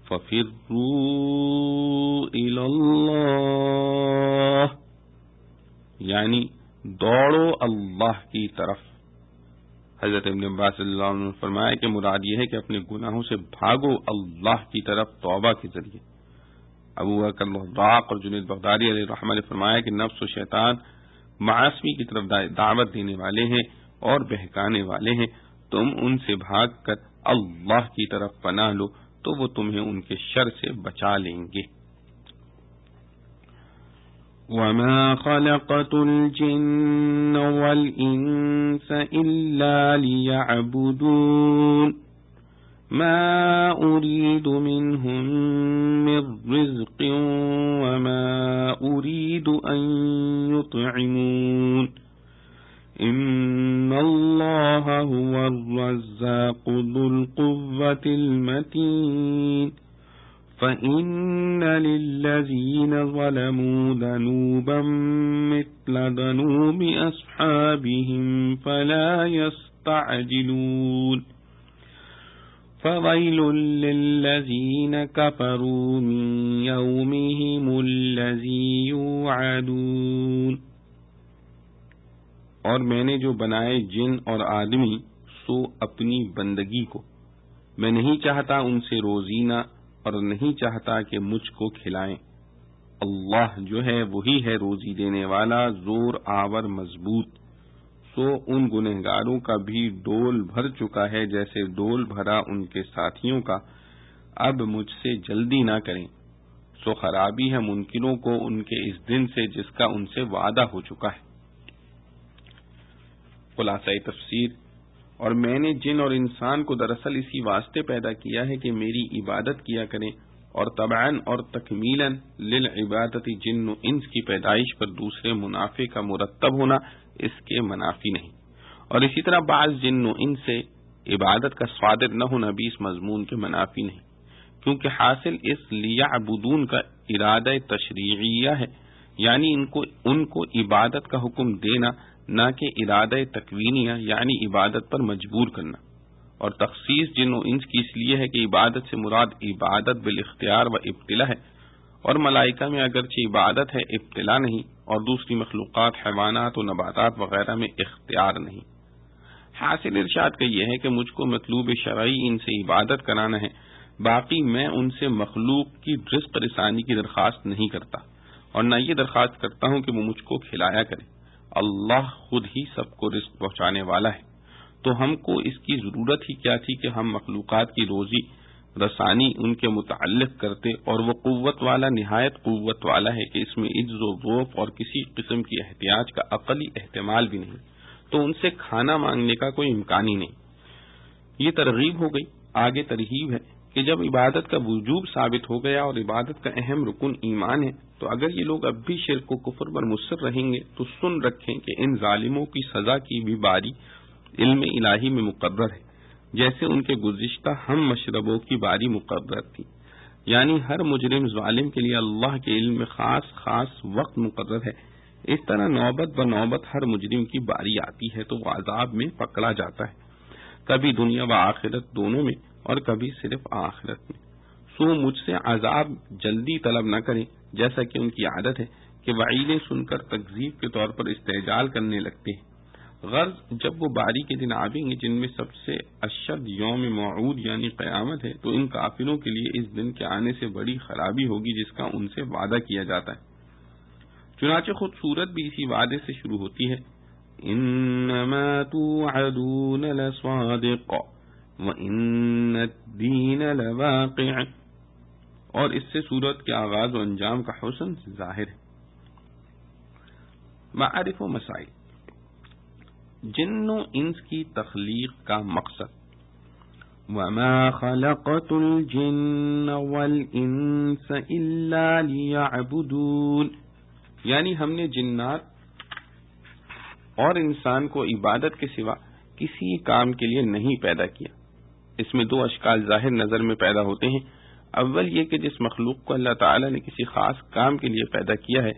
فَفِرُّوا إِلَى اللَّهِ، یعنی دوڑو اللہ کی طرف۔ حضرت ابن عباس رضی اللہ عنہ نے فرمایا کہ مراد یہ ہے کہ اپنے گناہوں سے بھاگو اللہ کی طرف توبہ کے ذریعے۔ ابو بکر الضاق اور جنید بغدادی علیہ الرحمہ نے فرمایا کہ نفس و شیطان معاصی کی طرف دعوت دینے والے ہیں اور بہکانے والے ہیں، تم ان سے بھاگ کر اللہ کی طرف پناہ لو تو وہ تمہیں ان کے شر سے بچا لیں گے۔ وَمَا خَلَقْتُ الْجِنَّ وَالْإِنسَ إِلَّا لِيَعْبُدُونِ مَا أُرِيدُ مِنْهُمْ مِنْ رِزْقٍ وَمَا أُرِيدُ أَنْ يُطْعِمُونِ إِنَّ اللَّهَ هُوَ الرَّزَّاقُ ذُو الْقُوَّةِ الْمَتِينُ فَإِنَّ لِلَّذِينَ ظَلَمُوا ذَنُوبًا مِثْلَ ذَنُوبِ أَصْحَابِهِمْ فَلَا يَسْتَعْجِلُونَ فَوَيْلٌ لِّلَّذِينَ كَفَرُوا مِن يَوْمِهِمُ الَّذِي يُوعَدُونَ۔ اور میں نے جو بنائے جن اور آدمی سو اپنی بندگی کو، میں نہیں چاہتا ان سے روزینہ اور نہیں چاہتا کہ مجھ کو کھلائیں۔ اللہ جو ہے وہی ہے روزی دینے والا، زور آور مضبوط۔ سو ان گنہگاروں کا بھی ڈول بھر چکا ہے جیسے ڈول بھرا ان کے ساتھیوں کا، اب مجھ سے جلدی نہ کریں۔ سو خرابی ہے منکروں کو ان کے اس دن سے جس کا ان سے وعدہ ہو چکا ہے۔ خلاصہ تفسیر، اور میں نے جن اور انسان کو دراصل اسی واسطے پیدا کیا ہے کہ میری عبادت کیا کریں، اور طبعاً اور تکمیلاً للعبادت جن و انس کی پیدائش پر دوسرے منافع کا مرتب ہونا اس کے منافی نہیں، اور اسی طرح بعض جن و انس سے عبادت کا صادر نہ ہونا بھی اس مضمون کے منافی نہیں، کیونکہ حاصل اس لیعبدون کا ارادہ تشریعیہ ہے، یعنی ان کو عبادت کا حکم دینا، نہ کہ ارادہ تکوینیہ یعنی عبادت پر مجبور کرنا۔ اور تخصیص جن و انس کی اس لیے ہے کہ عبادت سے مراد عبادت بالاختیار و ابتلا ہے، اور ملائکہ میں اگرچہ عبادت ہے ابتلا نہیں، اور دوسری مخلوقات حیوانات و نباتات وغیرہ میں اختیار نہیں۔ حاصل ارشاد کا یہ ہے کہ مجھ کو مطلوب شرعی ان سے عبادت کرانا ہے، باقی میں ان سے مخلوق کی رزق رسانی کی درخواست نہیں کرتا، اور نہ یہ درخواست کرتا ہوں کہ وہ مجھ کو کھلایا کرے۔ اللہ خود ہی سب کو رزق پہنچانے والا ہے، تو ہم کو اس کی ضرورت ہی کیا تھی کہ ہم مخلوقات کی روزی رسانی ان کے متعلق کرتے، اور وہ قوت والا نہایت قوت والا ہے کہ اس میں عجز و ضعف اور کسی قسم کی احتیاج کا عقلی احتمال بھی نہیں، تو ان سے کھانا مانگنے کا کوئی امکان ہی نہیں۔ یہ ترغیب ہو گئی، آگے ترہیب ہے کہ جب عبادت کا وجوب ثابت ہو گیا اور عبادت کا اہم رکن ایمان ہے، تو اگر یہ لوگ اب بھی شرک و کفر پر مصر رہیں گے تو سن رکھیں کہ ان ظالموں کی سزا کی بھی باری علم الہی میں مقرر ہے، جیسے ان کے گزشتہ ہم مشربوں کی باری مقرر تھی، یعنی ہر مجرم ظالم کے لیے اللہ کے علم میں خاص وقت مقرر ہے۔ اس طرح نوبت بنوبت ہر مجرم کی باری آتی ہے تو وہ عذاب میں پکڑا جاتا ہے، کبھی دنیا و آخرت دونوں میں، اور کبھی صرف آخرت میں۔ سو مجھ سے عذاب جلدی طلب نہ کریں، جیسا کہ ان کی عادت ہے کہ وعیدیں سن کر تکذیب کے طور پر استعجال کرنے لگتے ہیں۔ غرض جب وہ باری کے دن آئیں گے جن میں سب سے اشد یوم موعود یعنی قیامت ہے، تو ان کافروں کے لیے اس دن کے آنے سے بڑی خرابی ہوگی جس کا ان سے وعدہ کیا جاتا ہے۔ چنانچہ خود سورت بھی اسی وعدے سے شروع ہوتی ہے، انما توعدون لصادق وَإِنَّ الدِّينَ لَوَاقِعٌ، اور اس سے سورت کے آغاز و انجام کا حسن ظاہر ہے۔ معارف و مسائل، جن و انس کی تخلیق کا مقصد، وَمَا خَلَقْتُ الْجِنَّ وَالْإِنسَ إِلَّا لِيَعْبُدُونَ، یعنی ہم نے جنات اور انسان کو عبادت کے سوا کسی کام کے لیے نہیں پیدا کیا۔ اس میں دو اشکال ظاہر نظر میں پیدا ہوتے ہیں۔ اول یہ کہ جس مخلوق کو اللہ تعالی نے کسی خاص کام کے لیے پیدا کیا ہے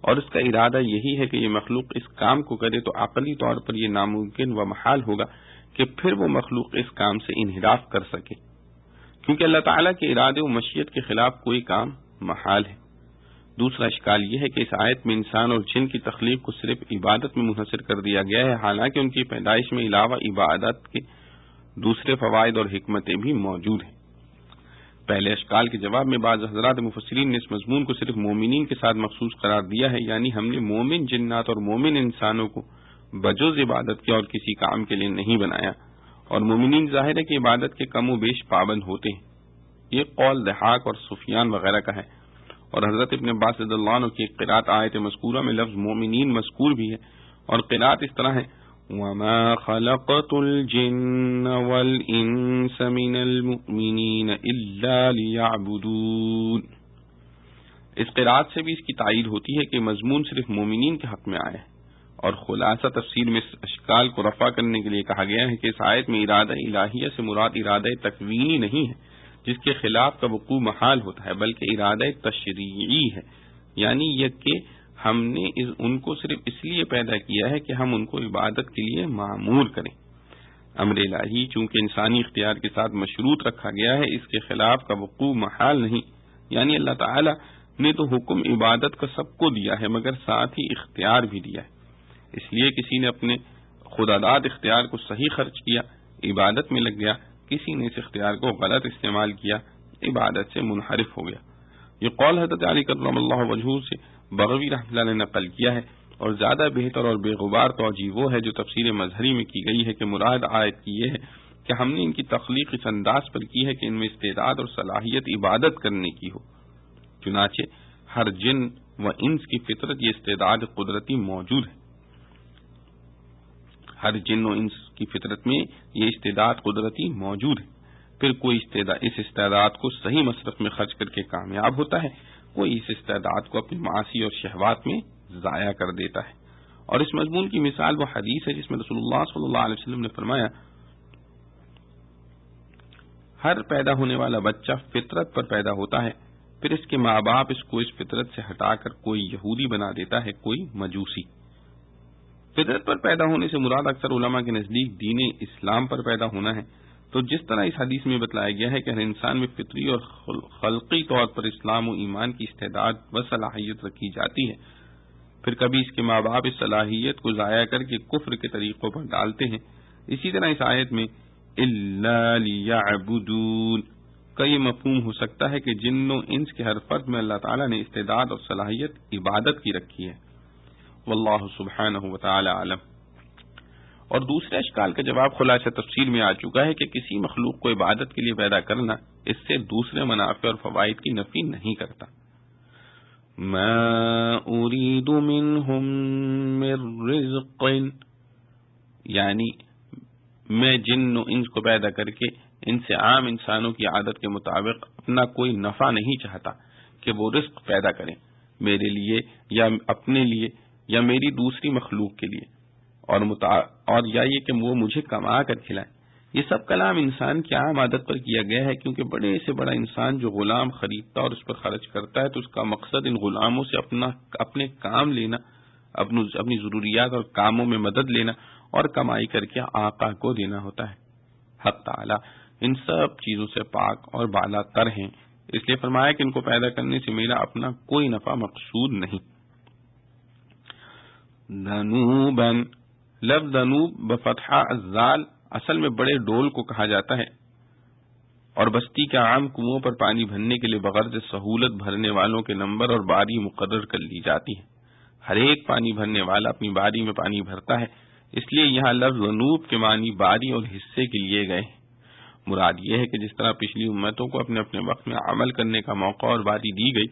اور اس کا ارادہ یہی ہے کہ یہ مخلوق اس کام کو کرے، تو عقلی طور پر یہ ناممکن و محال ہوگا کہ پھر وہ مخلوق اس کام سے انحراف کر سکے، کیونکہ اللہ تعالی کے ارادے و مشیت کے خلاف کوئی کام محال ہے۔ دوسرا اشکال یہ ہے کہ اس آیت میں انسان اور جن کی تخلیق کو صرف عبادت میں منحصر کر دیا گیا ہے، حالانکہ ان کی پیدائش میں علاوہ عبادت کے دوسرے فوائد اور حکمتیں بھی موجود ہیں۔ پہلے اشکال کے جواب میں بعض حضرات مفسرین نے اس مضمون کو صرف مومنین کے ساتھ مخصوص قرار دیا ہے، یعنی ہم نے مومن جنات اور مومن انسانوں کو بجوز عبادت کے اور کسی کام کے لیے نہیں بنایا، اور مومنین ظاہر ہے کہ عبادت کے کم و بیش پابند ہوتے ہیں. یہ قول ضحاک اور سفیان وغیرہ کا ہے. اور حضرت ابن عباس رضی اللہ عنہ کی ایک قرات آیت مذکورہ میں لفظ مومنین مذکور بھی ہے، اور قرات اس طرح ہے وَمَا خَلَقْتُ الْجِنَّ وَالْإِنسَ مِنَ الْمُؤْمِنِينَ إِلَّا لِيَعْبُدُونَ. اس قرات سے بھی اس کی تائید ہوتی ہے کہ مضمون صرف مومنین کے حق میں آیا ہے، اور خلاصہ تفسیر میں اس اشکال کو رفع کرنے کے لیے کہا گیا ہے کہ اس آیت میں ارادہ الہیہ سے مراد ارادہ تکوینی نہیں ہے جس کے خلاف کا وقوع محال ہوتا ہے، بلکہ ارادہ تشریعی ہے، یعنی یہ کہ ہم نے ان کو صرف اس لیے پیدا کیا ہے کہ ہم ان کو عبادت کے لیے معمور کریں. امر الہی چونکہ انسانی اختیار کے ساتھ مشروط رکھا گیا ہے، اس کے خلاف کا وقوع محال نہیں، یعنی اللہ تعالی نے تو حکم عبادت کا سب کو دیا ہے مگر ساتھ ہی اختیار بھی دیا ہے. اس لیے کسی نے اپنے خودداد اختیار کو صحیح خرچ کیا، عبادت میں لگ گیا، کسی نے اس اختیار کو غلط استعمال کیا، عبادت سے منحرف ہو گیا. یہ قول حضرت علی کرم اللہ وجہہ سے بغوی رحمۃ اللہ نے نقل کیا ہے، اور زیادہ بہتر اور بے غبار توجیہ وہ ہے جو تفسیر مظہری میں کی گئی ہے کہ مراد آیت کی یہ ہے کہ ہم نے ان کی تخلیق اس انداز پر کی ہے کہ ان میں استعداد اور صلاحیت عبادت کرنے کی ہو. چنانچہ ہر جن و انس کی فطرت یہ استعداد قدرتی موجود ہے. ہر جن و انس کی فطرت میں یہ استعداد قدرتی موجود ہے. پھر کوئی اس استعداد کو صحیح مصرف میں خرچ کر کے کامیاب ہوتا ہے، کوئی اس استعداد کو اپنی معاصی اور شہوات میں ضائع کر دیتا ہے. اور اس مضمون کی مثال وہ حدیث ہے جس میں رسول اللہ صلی اللہ علیہ وسلم نے فرمایا ہر پیدا ہونے والا بچہ فطرت پر پیدا ہوتا ہے، پھر اس کے ماں باپ اس کو اس فطرت سے ہٹا کر کوئی یہودی بنا دیتا ہے، کوئی مجوسی. فطرت پر پیدا ہونے سے مراد اکثر علماء کے نزدیک دین اسلام پر پیدا ہونا ہے. تو جس طرح اس حدیث میں بتلایا گیا ہے کہ ہر انسان میں فطری اور خلقی طور پر اسلام و ایمان کی استعداد و صلاحیت رکھی جاتی ہے، پھر کبھی اس کے ماں باپ اس صلاحیت کو ضائع کر کے کفر کے طریقوں پر ڈالتے ہیں. اسی طرح اس آیت میں اِلَّا لِيَعْبُدُونَ کا یہ مفہوم ہو سکتا ہے کہ جن و انس کے ہر فرد میں اللہ تعالیٰ نے استعداد اور صلاحیت عبادت کی رکھی ہے. واللہ سبحانہ وتعالی عالم. اور دوسرے اشکال کا جواب خلاصہ تفسیر میں آ چکا ہے کہ کسی مخلوق کو عبادت کے لیے پیدا کرنا اس سے دوسرے منافع اور فوائد کی نفی نہیں کرتا. ما اريد منهم من رزق، یعنی میں جن و انس کو پیدا کر کے ان سے عام انسانوں کی عادت کے مطابق اپنا کوئی نفع نہیں چاہتا کہ وہ رزق پیدا کریں میرے لیے یا اپنے لیے یا میری دوسری مخلوق کے لیے، اور یا یہ کہ وہ مجھے کما کر کھلائیں. یہ سب کلام انسان کی عام عادت پر کیا گیا ہے، کیونکہ بڑے سے بڑا انسان جو غلام خریدتا اور اس پر خرچ کرتا ہے تو اس کا مقصد ان غلاموں سے اپنے کام لینا، اپنی ضروریات اور کاموں میں مدد لینا اور کمائی کر کے آقا کو دینا ہوتا ہے. حق تعالی ان سب چیزوں سے پاک اور بالا تر ہیں، اس لیے فرمایا کہ ان کو پیدا کرنے سے میرا اپنا کوئی نفع مقصود نہیں. ذنوباً، لفظ ذنوب بفتحہ الزال اصل میں بڑے ڈول کو کہا جاتا ہے، اور بستی کے عام کنووں پر پانی بھرنے کے لیے بغرض سہولت بھرنے والوں کے نمبر اور باری مقرر کر لی جاتی ہے. ہر ایک پانی بھرنے والا اپنی باری میں پانی بھرتا ہے، اس لیے یہاں لفظ ذنوب کے معنی باری اور حصے کے لیے گئے. مراد یہ ہے کہ جس طرح پچھلی امتوں کو اپنے اپنے وقت میں عمل کرنے کا موقع اور باری دی گئی،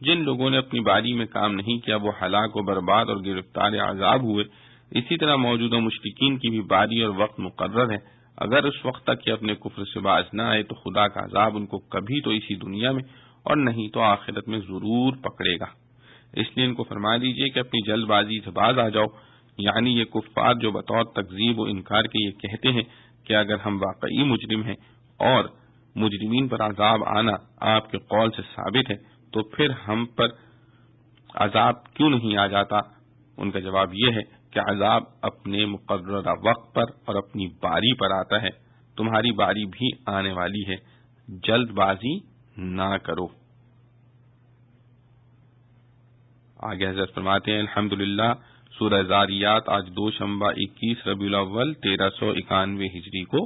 جن لوگوں نے اپنی باری میں کام نہیں کیا وہ ہلاک و برباد اور گرفتار عذاب ہوئے، اسی طرح موجودہ مشرکین کی بھی باری اور وقت مقرر ہے. اگر اس وقت تک یہ اپنے کفر سے باز نہ آئے تو خدا کا عذاب ان کو کبھی تو اسی دنیا میں اور نہیں تو آخرت میں ضرور پکڑے گا. اس لیے ان کو فرما دیجئے کہ اپنی جلد بازی سے باز آ جاؤ. یعنی یہ کفار جو بطور تکذیب و انکار کے یہ کہتے ہیں کہ اگر ہم واقعی مجرم ہیں اور مجرمین پر عذاب آنا آپ کے قول سے ثابت ہے تو پھر ہم پر عذاب کیوں نہیں آ جاتا؟ ان کا جواب یہ ہے کہ عذاب اپنے مقررہ وقت پر اور اپنی باری پر آتا ہے. تمہاری باری بھی آنے والی ہے، جلد بازی نہ کرو. آگے حضرت فرماتے ہیں الحمدللہ سورہ زاریات آج دوشنبہ 21 ربیع الاول 1391 ہجری کو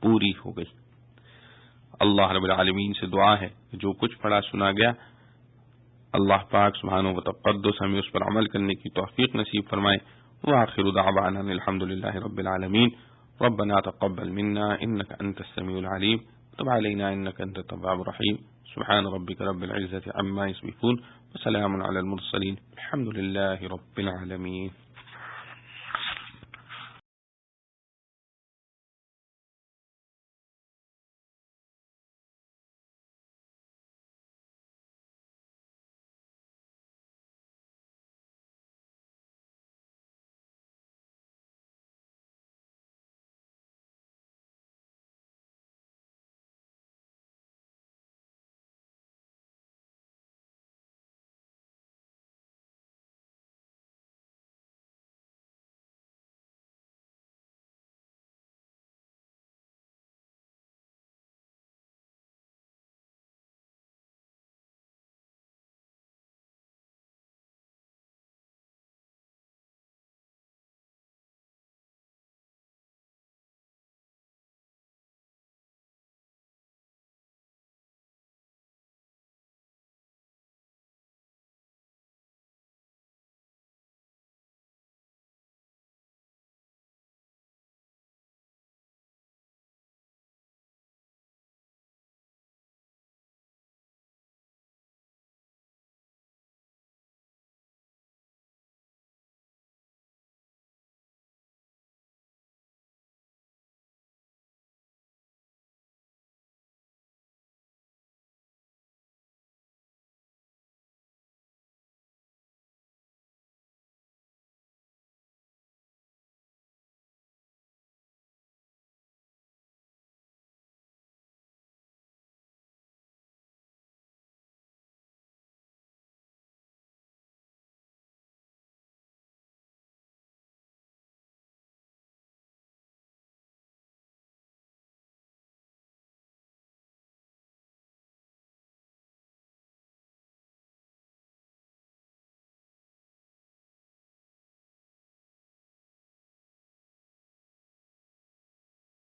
پوری ہو گئی. اللہ رب العالمین سے دعا ہے جو کچھ پڑھا سنا گیا اللہ پاک سبحانہ و تقدس ہمیں اس پر عمل کرنے کی توفیق نصیب فرمائے. وآخر دعوانا الحمدللہ رب العالمین. ربنا تقبل منا إنك أنت السميع العليم وتب علينا إنك أنت التواب الرحيم. سبحان ربك رب العزة عما يصفون وسلام على المرسلين الحمد لله رب العالمين.